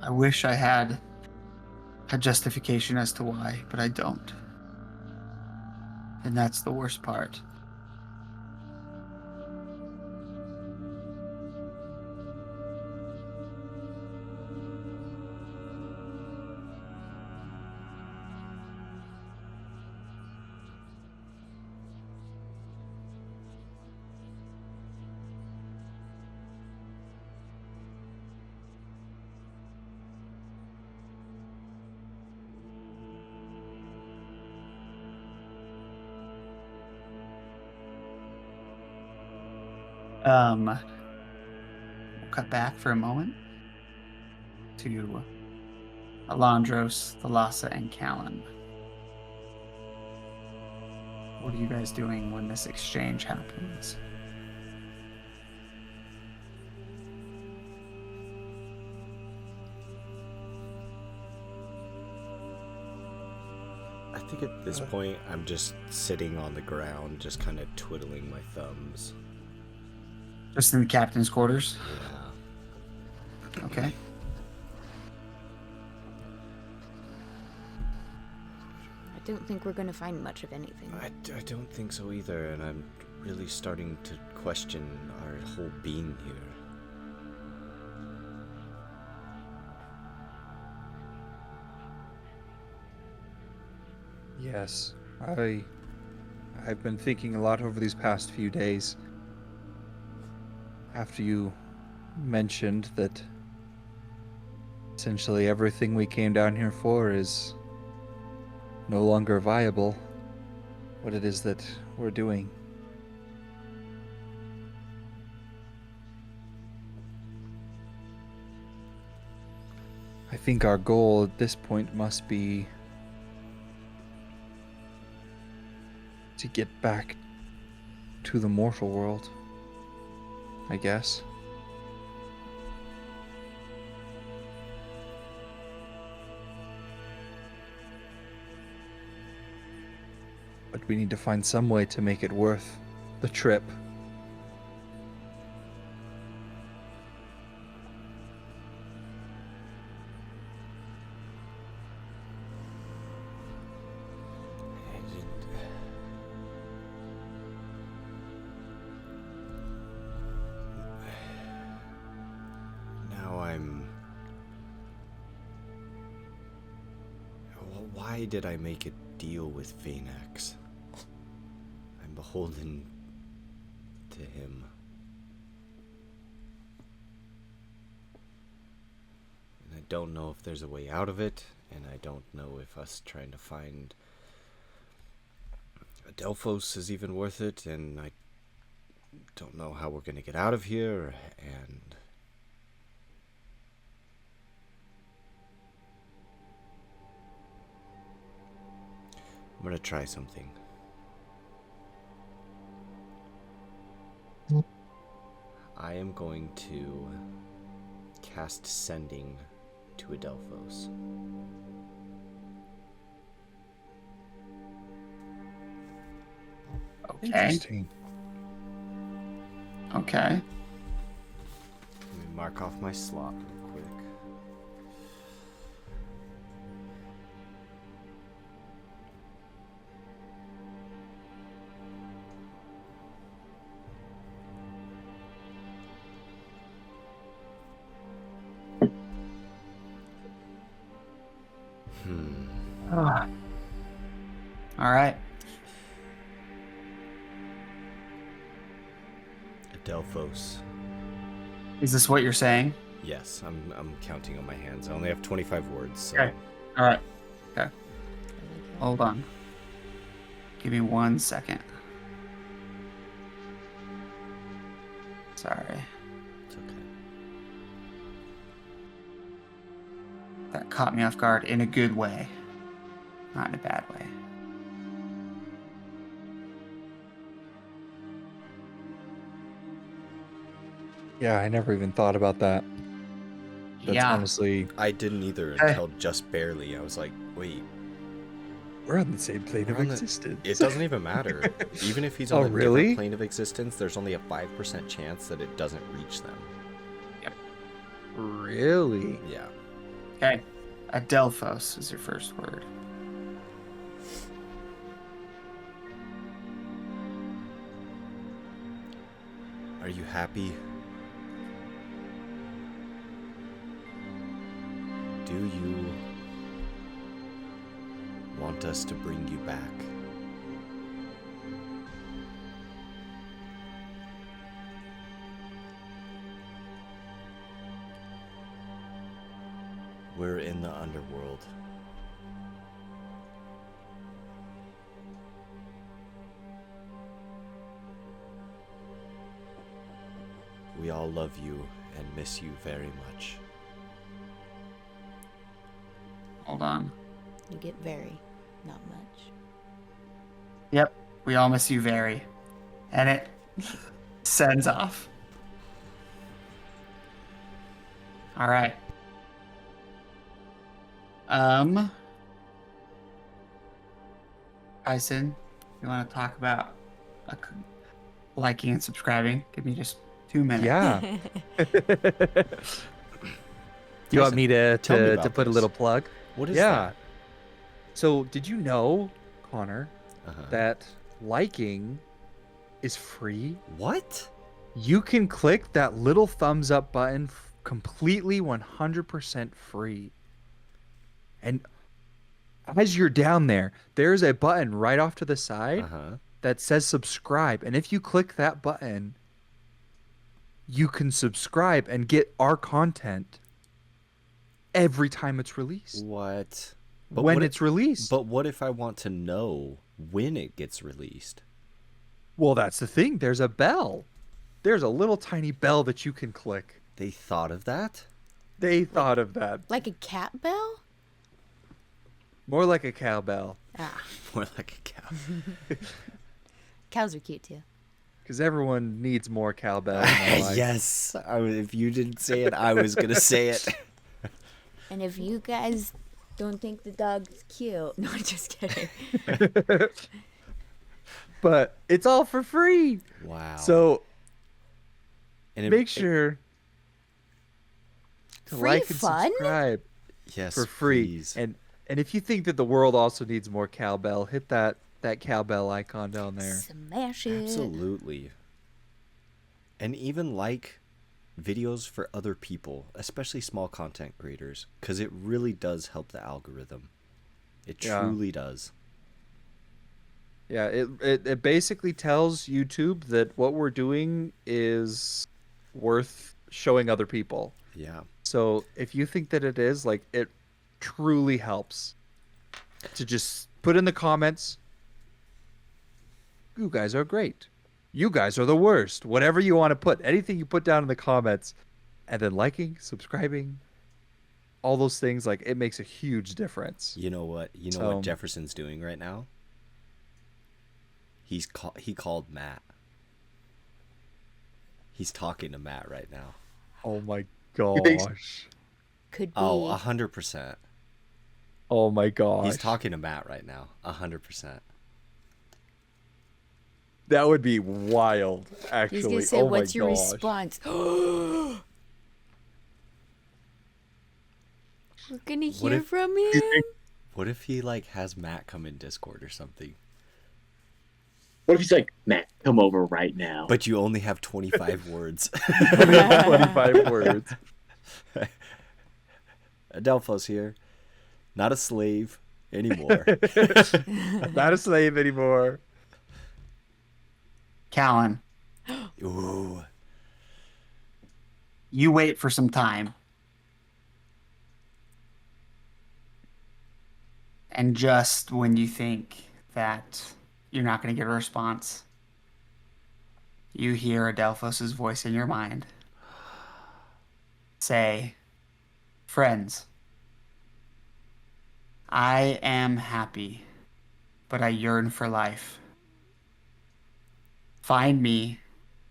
I wish I had a justification as to why, but I don't. And that's the worst part. We'll cut back for a moment to Alandros, Thalassa, and Callan. What are you guys doing when this exchange happens? I think at this point, I'm just sitting on the ground, just kind of twiddling my thumbs. Just in the captain's quarters? Yeah. Okay. I don't think we're gonna find much of anything. I don't think so either, and I'm really starting to question our whole being here. Yes, I've been thinking a lot over these past few days. After you mentioned that essentially everything we came down here for is no longer viable, what it is that we're doing. I think our goal at this point must be to get back to the mortal world, I guess. But we need to find some way to make it worth the trip. Why did I make a deal with Vanex? I'm beholden to him. And I don't know if there's a way out of it, and I don't know if us trying to find Adelphos is even worth it, and I don't know how we're going to get out of here, and I'm going to try something. I am going to cast Sending to Adelphos. Okay. Interesting. Okay. Let me mark off my slot real quick. Ah. All right. Adelphos. Is this what you're saying? Yes, I'm counting on my hands. I only have 25 words. So. Okay. All right. Okay. Hold on. Give me 1 second. Sorry. It's okay. That caught me off guard in a good way. Not in a bad way. Yeah, I never even thought about that. That's Yeah. honestly, I didn't either until just barely. I was like, wait, we're on the same plane of We're on the- existence. it doesn't even matter. Even if he's Oh, on a really? different plane of existence, there's only a 5% chance that it doesn't reach them. Really? Yeah. Okay. Adelphos is your first word. Are you happy? Do you want us to bring you back? We're in the underworld. We all love you and miss you very much. Hold on. You get very, not much. Yep. We all miss you very. And it sends off. All right. Tyson, you want to talk about liking and subscribing? Give me just 2 minutes. Yeah. You want me to tell me to about put a this. little plug? What is Yeah. So, did you know, Connor, that? Uh-huh. that liking is free? What? You can click that little thumbs up button completely 100% free. And as you're down there, there's a button right off to the side Uh-huh. that says subscribe. And if you click that button, you can subscribe and get our content every time it's released. What? When what it's released. But what if I want to know when it gets released? Well, that's the thing. There's a bell. There's a little tiny bell that you can click. They thought of that? They thought of that. Like a cat bell? More like a cowbell. Ah, More like a cow. cows are cute too. Because everyone needs more cowbell in their life. Yes. If you didn't say it, I was going to say it. And if you guys don't think the dog's cute, no, I'm just kidding. But it's all for free. Wow. So and make sure to Free like and fun? subscribe yes, for free. please. And if you think that the world also needs more cowbell, hit that cowbell icon down there. Smash it. Absolutely. And even like videos for other people, especially small content creators, because it really does help the algorithm. It truly does. Yeah, it basically tells YouTube that what we're doing is worth showing other people. Yeah. So if you think that it is, like, it truly helps to just put in the comments, you guys are great. You guys are the worst. Whatever you want to put, anything you put down in the comments, and then liking, subscribing, all those things, like, it makes a huge difference. You know what? You know what Jefferson's doing right now? He called Matt. He's talking to Matt right now. Oh my gosh. Could be. Oh, 100%. Oh my gosh. He's talking to Matt right now. 100%. That would be wild, actually. He's gonna say, oh "What's my your gosh. response?" We're gonna hear from him. What if he like has Matt come in Discord or something? What if he's like, Matt, come over right now? But you only have 25 words. 25 words. Adelphos here. Not a slave anymore. Not a slave anymore. Callan, Ooh. you wait for some time. And just when you think that you're not going to get a response, you hear Adelphos' voice in your mind say, "Friends, I am happy, but I yearn for life. Find me,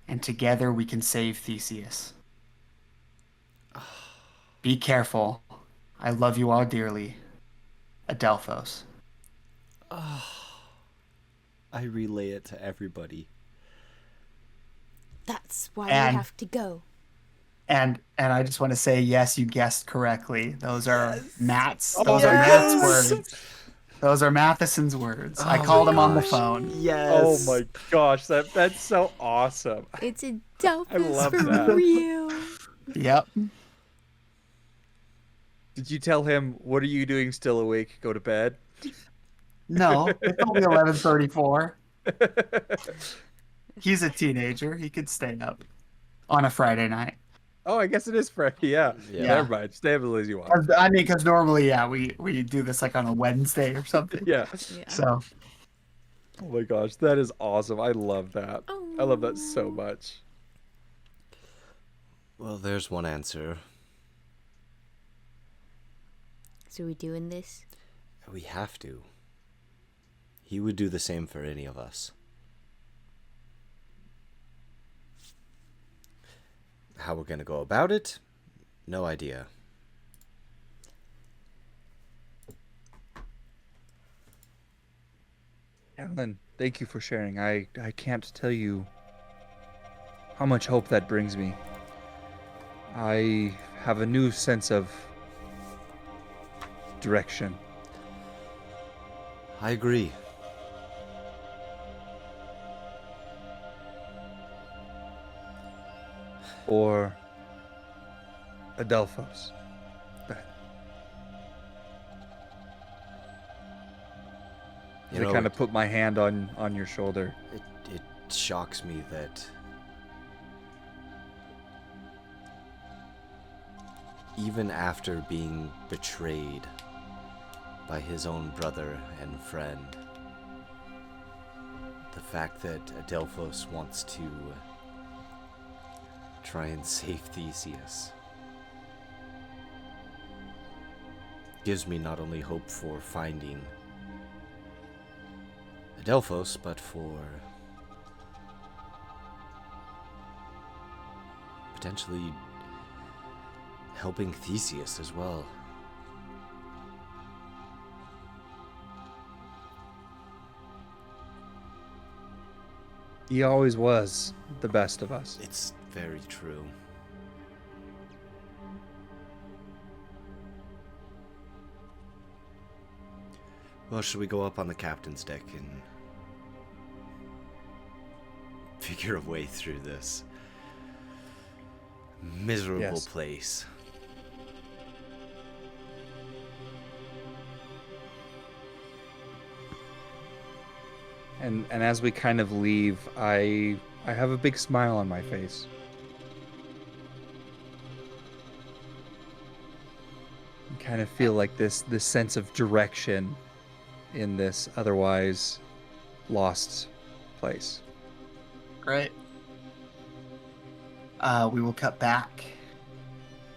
and together we can save Theseus. Be careful. I love you all dearly. Adelphos." I relay it to everybody. That's why And- we have to go. And I just want to say, yes, you guessed correctly. Those are Matt's. Those are Matt's words. Those are Matheson's words. I called him on the phone. Yes. Oh my gosh, that's so awesome. It's a Delphus love for that. real. Yep. Did you tell him, what are you doing still awake? Go to bed? No, it's only 11:34. He's a teenager. He could stay up on a Friday night. Oh, I guess it is Friday. Yeah. Yeah. Never mind. Stay up as late as you want. I mean, because normally, yeah, we do this like on a Wednesday or something. Yeah. Yeah. So Oh my gosh, that is awesome. I love that. I love that so much. Well, there's one answer. So we doing this? We have to. He would do the same for any of us. How we're gonna go about it? No idea. Alan, thank you for sharing. I can't tell you how much hope that brings me. I have a new sense of direction. I agree. Or Adelphos. You I know, kind of put my hand on your shoulder. it shocks me that even after being betrayed by his own brother and friend, the fact that Adelphos wants to try and save Theseus gives me not only hope for finding Adelphos, but for potentially helping Theseus as well. He always was the best of us. It's very true. Well, should we go up on the captain's deck and figure a way through this miserable Yes. place? And as we kind of leave, I have a big smile on my face. I kind of feel like this sense of direction in this otherwise lost place. Great. We will cut back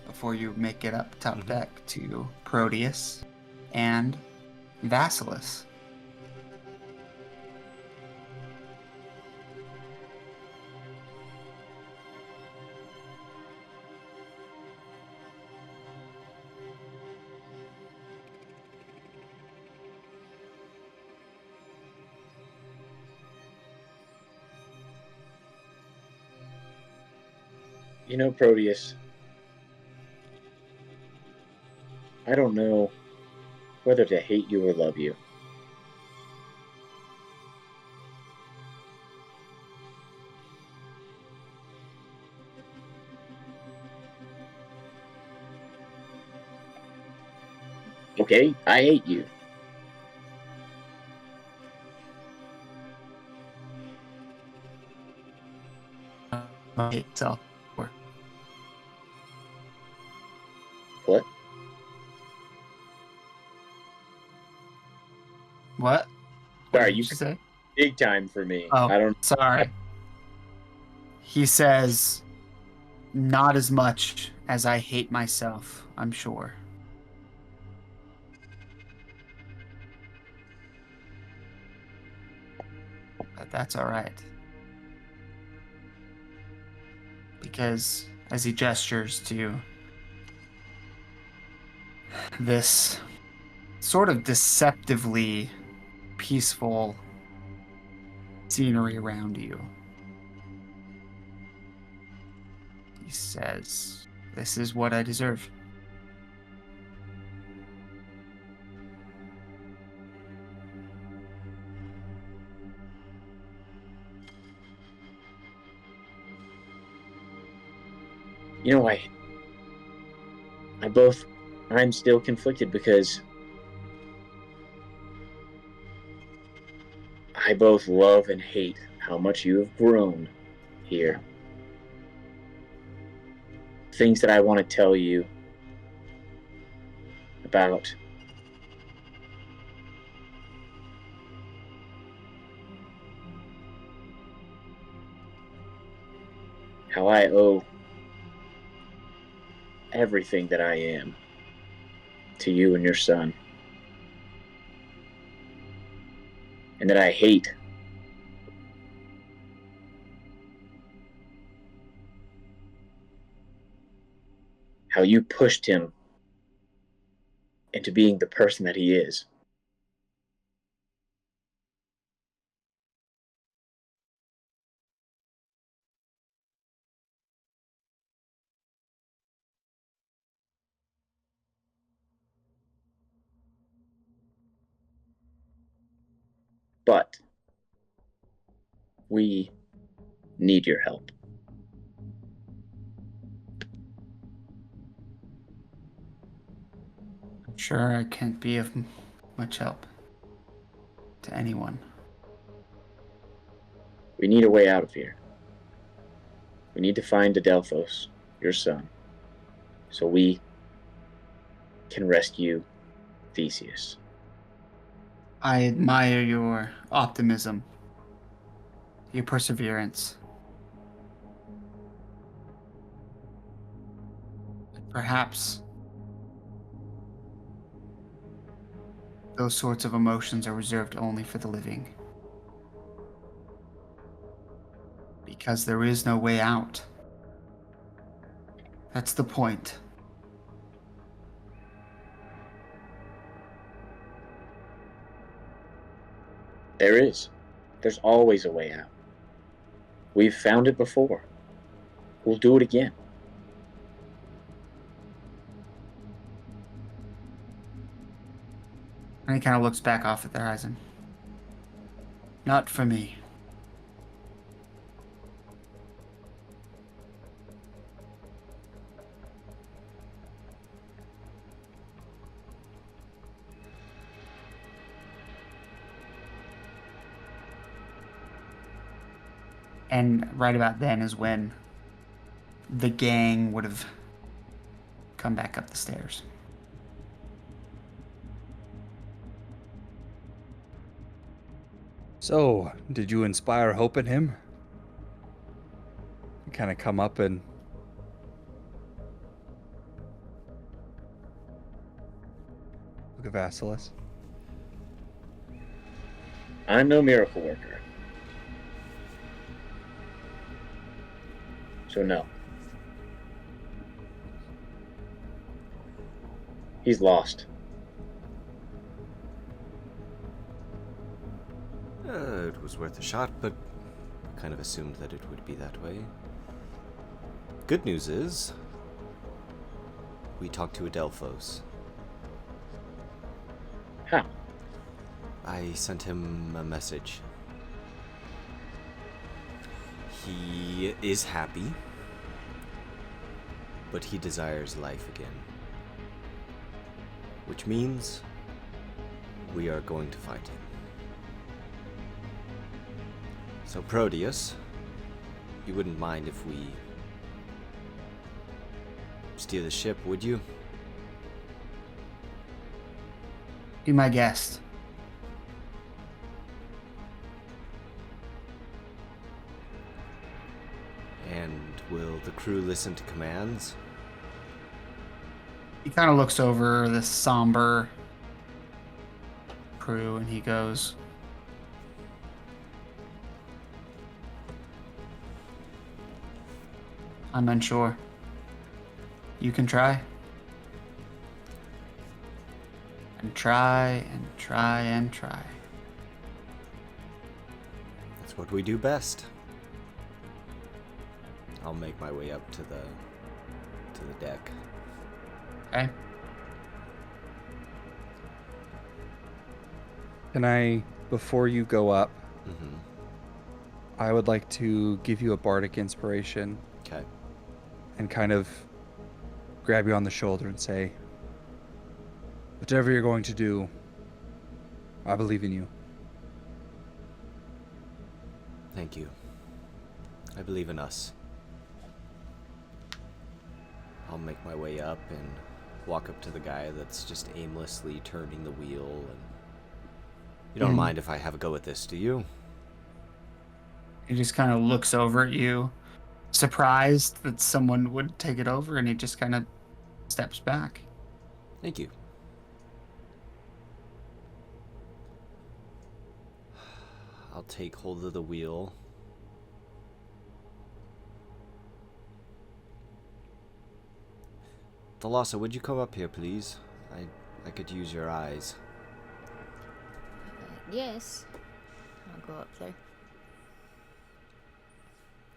before you make it up top deck to Proteus and Vasilis. You know, Proteus, I don't know whether to hate you or love you. Okay, I hate you. Okay, so What? what? Sorry, Did you say? big time for me. Oh, I don't. sorry. He says, not as much as I hate myself, I'm sure. But that's all right. Because as he gestures to this sort of deceptively peaceful scenery around you, he says, "This is what I deserve." You know, I'm still conflicted because I both love and hate how much you have grown here. Things that I want to tell you about how I owe everything that I am to you and your son. And that I hate how you pushed him into being the person that he is. But we need your help. I'm sure I can't be of much help to anyone. We need a way out of here. We need to find Adelphos, your son, so we can rescue Theseus. I admire your optimism, your perseverance. Perhaps those sorts of emotions are reserved only for the living. Because there is no way out. That's the point. There is. There's always a way out. We've found it before. We'll do it again. And he kind of looks back off at the horizon. Not for me. And right about then is when the gang would have come back up the stairs. So, did you inspire hope in him? Kind of come up and look at Vasilis. I'm no miracle worker. So no. He's lost. It was worth a shot, but I kind of assumed that it would be that way. Good news is, we talked to Adelphos. How? I sent him a message. He is happy, but he desires life again. Which means we are going to find him. So Proteus, you wouldn't mind if we steer the ship, would you? Be my guest. And will the crew listen to commands? He kind of looks over the somber crew and he goes, I'm unsure. You can try. And try and try and try. That's what we do best. I'll make my way up to the deck. Okay? Can I, before you go up, Mm-hmm. I would like to give you a bardic inspiration Okay. and kind of grab you on the shoulder and say, whatever you're going to do, I believe in you. Thank you. I believe in us. I'll make my way up and walk up to the guy that's just aimlessly turning the wheel. And you don't mind if I have a go at this, do you? He just kind of looks over at you, surprised that someone would take it over, and he just kind of steps back. Thank you. I'll take hold of the wheel. Thalassa, would you come up here, please? I could use your eyes. Yes. I'll go up there.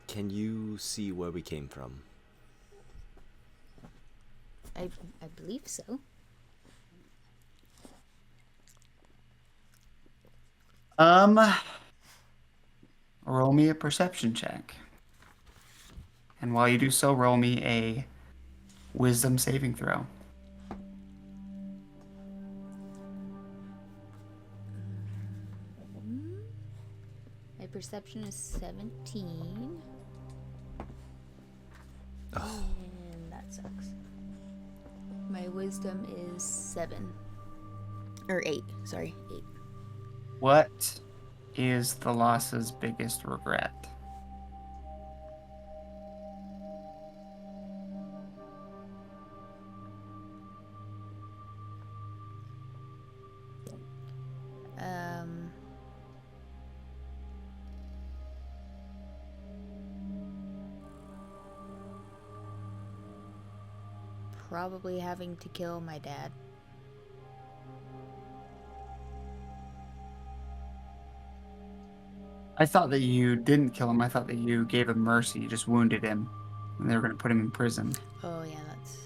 Can you see where we came from? I believe so. Roll me a perception check. And while you do so, roll me a wisdom saving throw. My perception is 17. Oh. And that sucks. My wisdom is 7. Or 8. Sorry, 8. What is the loss's biggest regret? Probably having to kill my dad. I thought that you didn't kill him. I thought that you gave him mercy. You just wounded him. And they were going to put him in prison. Oh, yeah, that's...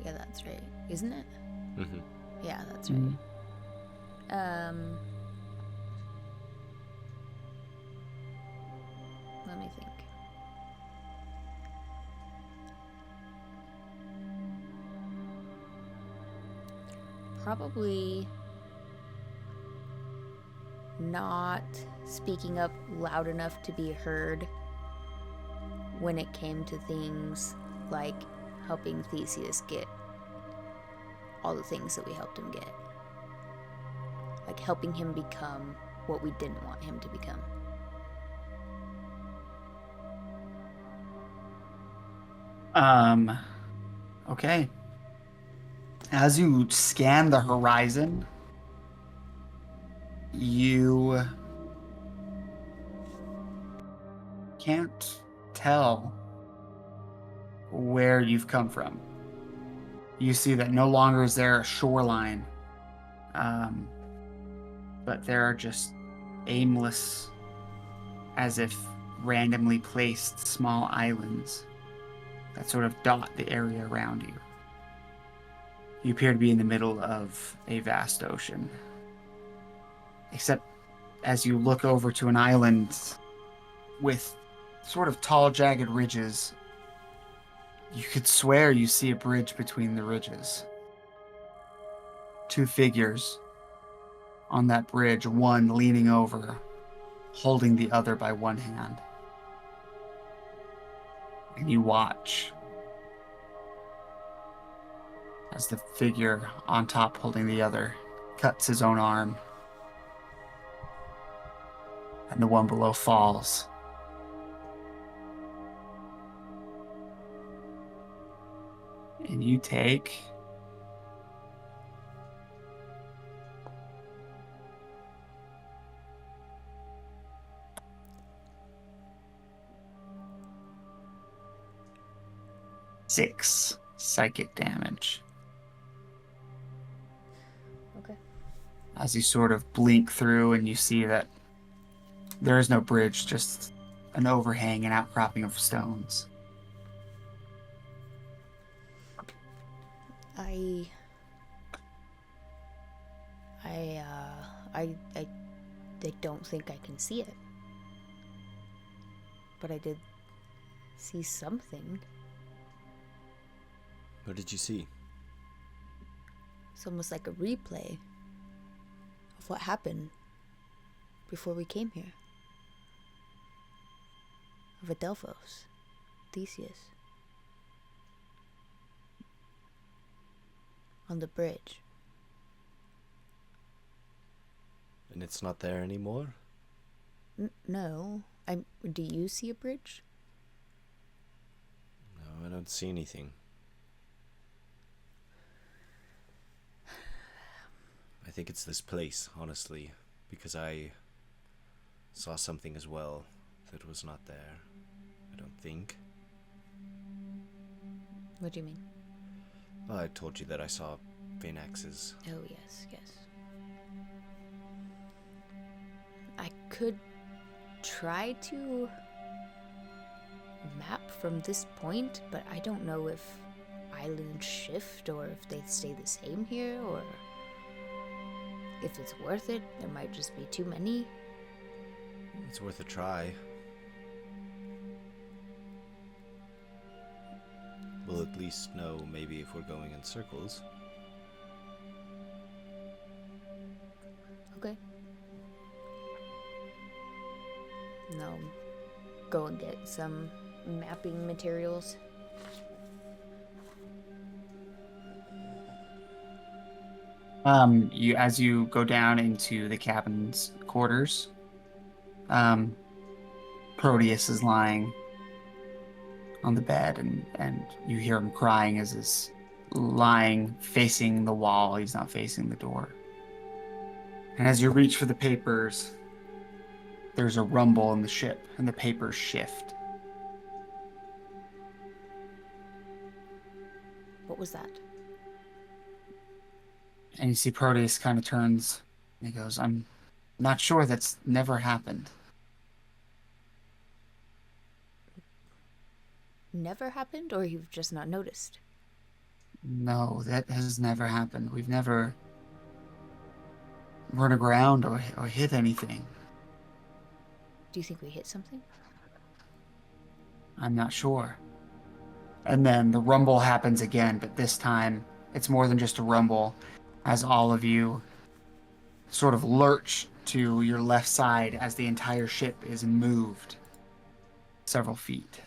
Yeah, that's right. Isn't it? Mm-hmm. Yeah, that's right. Let me think. Probably not speaking up loud enough to be heard when it came to things like helping Theseus get all the things that we helped him get. Like helping him become what we didn't want him to become. Okay. As you scan the horizon, you can't tell where you've come from. You see that no longer is there a shoreline, but there are just aimless, as if randomly placed small islands that sort of dot the area around you. You appear to be in the middle of a vast ocean. Except as you look over to an island with sort of tall, jagged ridges, you could swear you see a bridge between the ridges. Two figures on that bridge, one leaning over, holding the other by one hand. And you watch as the figure on top holding the other cuts his own arm, and the one below falls. And you take 6 psychic damage. Okay. As you sort of blink through and you see that there is no bridge, just an overhang, an outcropping of stones. I don't think I can see it. But I did see something. What did you see? It's almost like a replay of what happened before we came here. Of Adelphos, Theseus. On the bridge. And it's not there anymore? No. Do you see a bridge? No, I don't see anything. I think it's this place, honestly, because I saw something as well that was not there. I don't think. What do you mean? Well, I told you that I saw phalanxes. Oh, yes. I could try to map from this point, but I don't know if islands shift or if they stay the same here or if it's worth it. There might just be too many. It's worth a try. We'll at least know maybe if we're going in circles. Okay. No. Go and get some mapping materials. As you go down into the cabin's quarters, Proteus is lying on the bed, and you hear him crying as he's lying facing the wall. He's not facing the door. And as you reach for the papers, there's a rumble in the ship, and the papers shift. What was that? And you see Proteus kind of turns, and he goes, "I'm not sure, that's never happened." Never happened, or you've just not noticed? No, that has never happened. We've never run aground or hit anything. Do you think we hit something? I'm not sure. And then the rumble happens again, but this time it's more than just a rumble, as all of you sort of lurch to your left side as the entire ship is moved several feet.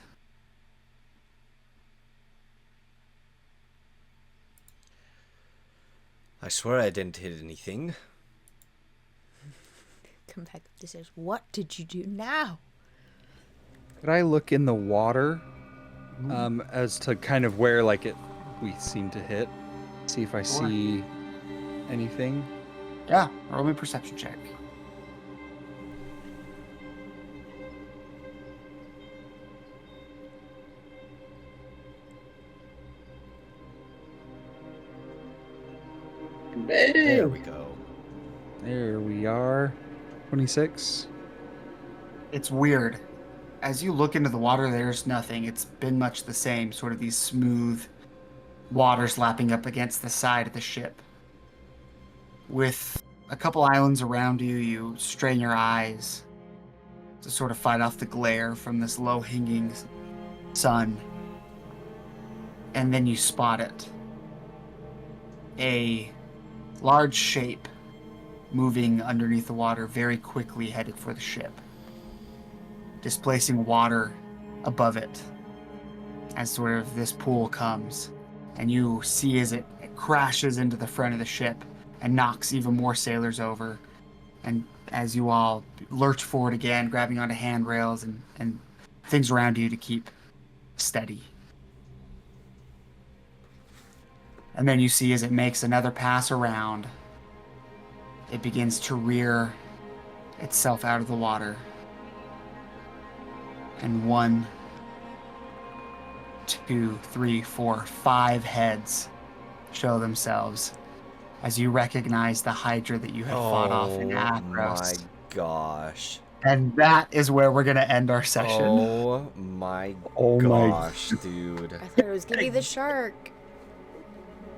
I swear I didn't hit anything. Come back up to says, what did you do now? Could I look in the water as to kind of where we seem to hit? See if I see anything. Yeah, roll me a perception check. There we go. There we are. 26. It's weird. As you look into the water, there's nothing. It's been much the same, sort of these smooth waters lapping up against the side of the ship. With a couple islands around you, you strain your eyes to sort of fight off the glare from this low-hanging sun. And then you spot it. A large shape moving underneath the water, very quickly headed for the ship, displacing water above it as sort of this pool comes. And you see as it crashes into the front of the ship and knocks even more sailors over. And as you all lurch forward again, grabbing onto handrails and things around you to keep steady. And then you see as it makes another pass around, it begins to rear itself out of the water. And 1, 2, 3, 4, 5 heads show themselves as you recognize the Hydra that you had fought off in Alandros. My gosh. And that is where we're going to end our session. Oh my gosh, dude. I thought it was gonna be the shark.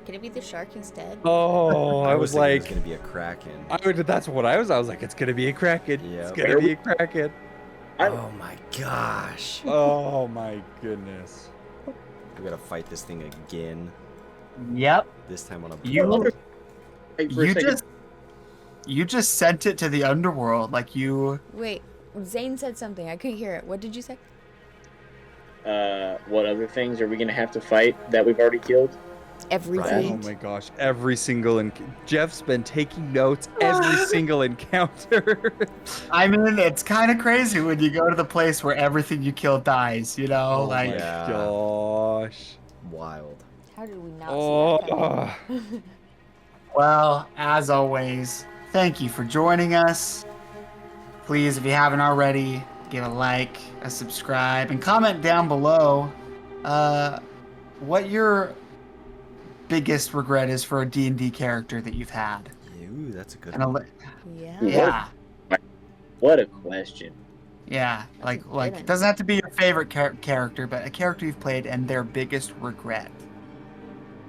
Can it be the shark instead? Oh, I was thinking it like, was gonna be a kraken. that's what I was. I was like, it's gonna be a kraken. Yep. It's gonna be a kraken. Oh my gosh. Oh my goodness. We gotta fight this thing again. Yep. This time on a You just sent it to the underworld, like you. Wait, Zane said something. I couldn't hear it. What did you say? What other things are we gonna have to fight that we've already killed? Everything. Oh my gosh, every single Jeff's been taking notes every single encounter. I mean, it's kind of crazy when you go to the place where everything you kill dies, you know? Oh like, my gosh. Wild. How did we not Oh, see that coming? well, as always, thank you for joining us. Please, if you haven't already, give a like, a subscribe, and comment down below what your biggest regret is for a D&D character that you've had. Ooh, that's a good And one. Yeah. yeah. What a question. Yeah, like a good it doesn't have to be your favorite character, but a character you've played and their biggest regret.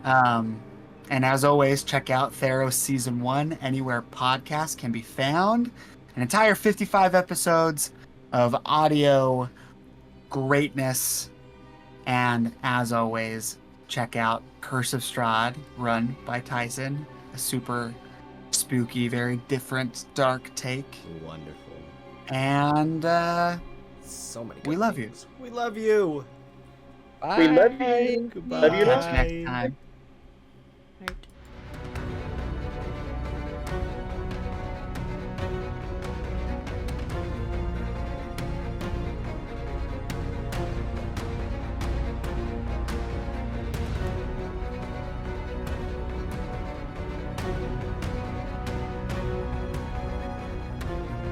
And as always, check out Theros Season 1 anywhere podcasts can be found. An entire 55 episodes of audio greatness. And as always, check out Curse of Strahd, run by Tyson. A super spooky, very different, dark take. Wonderful. And So many we good love things. We love you. We love you. Goodbye. Love you. catch you next time. Right.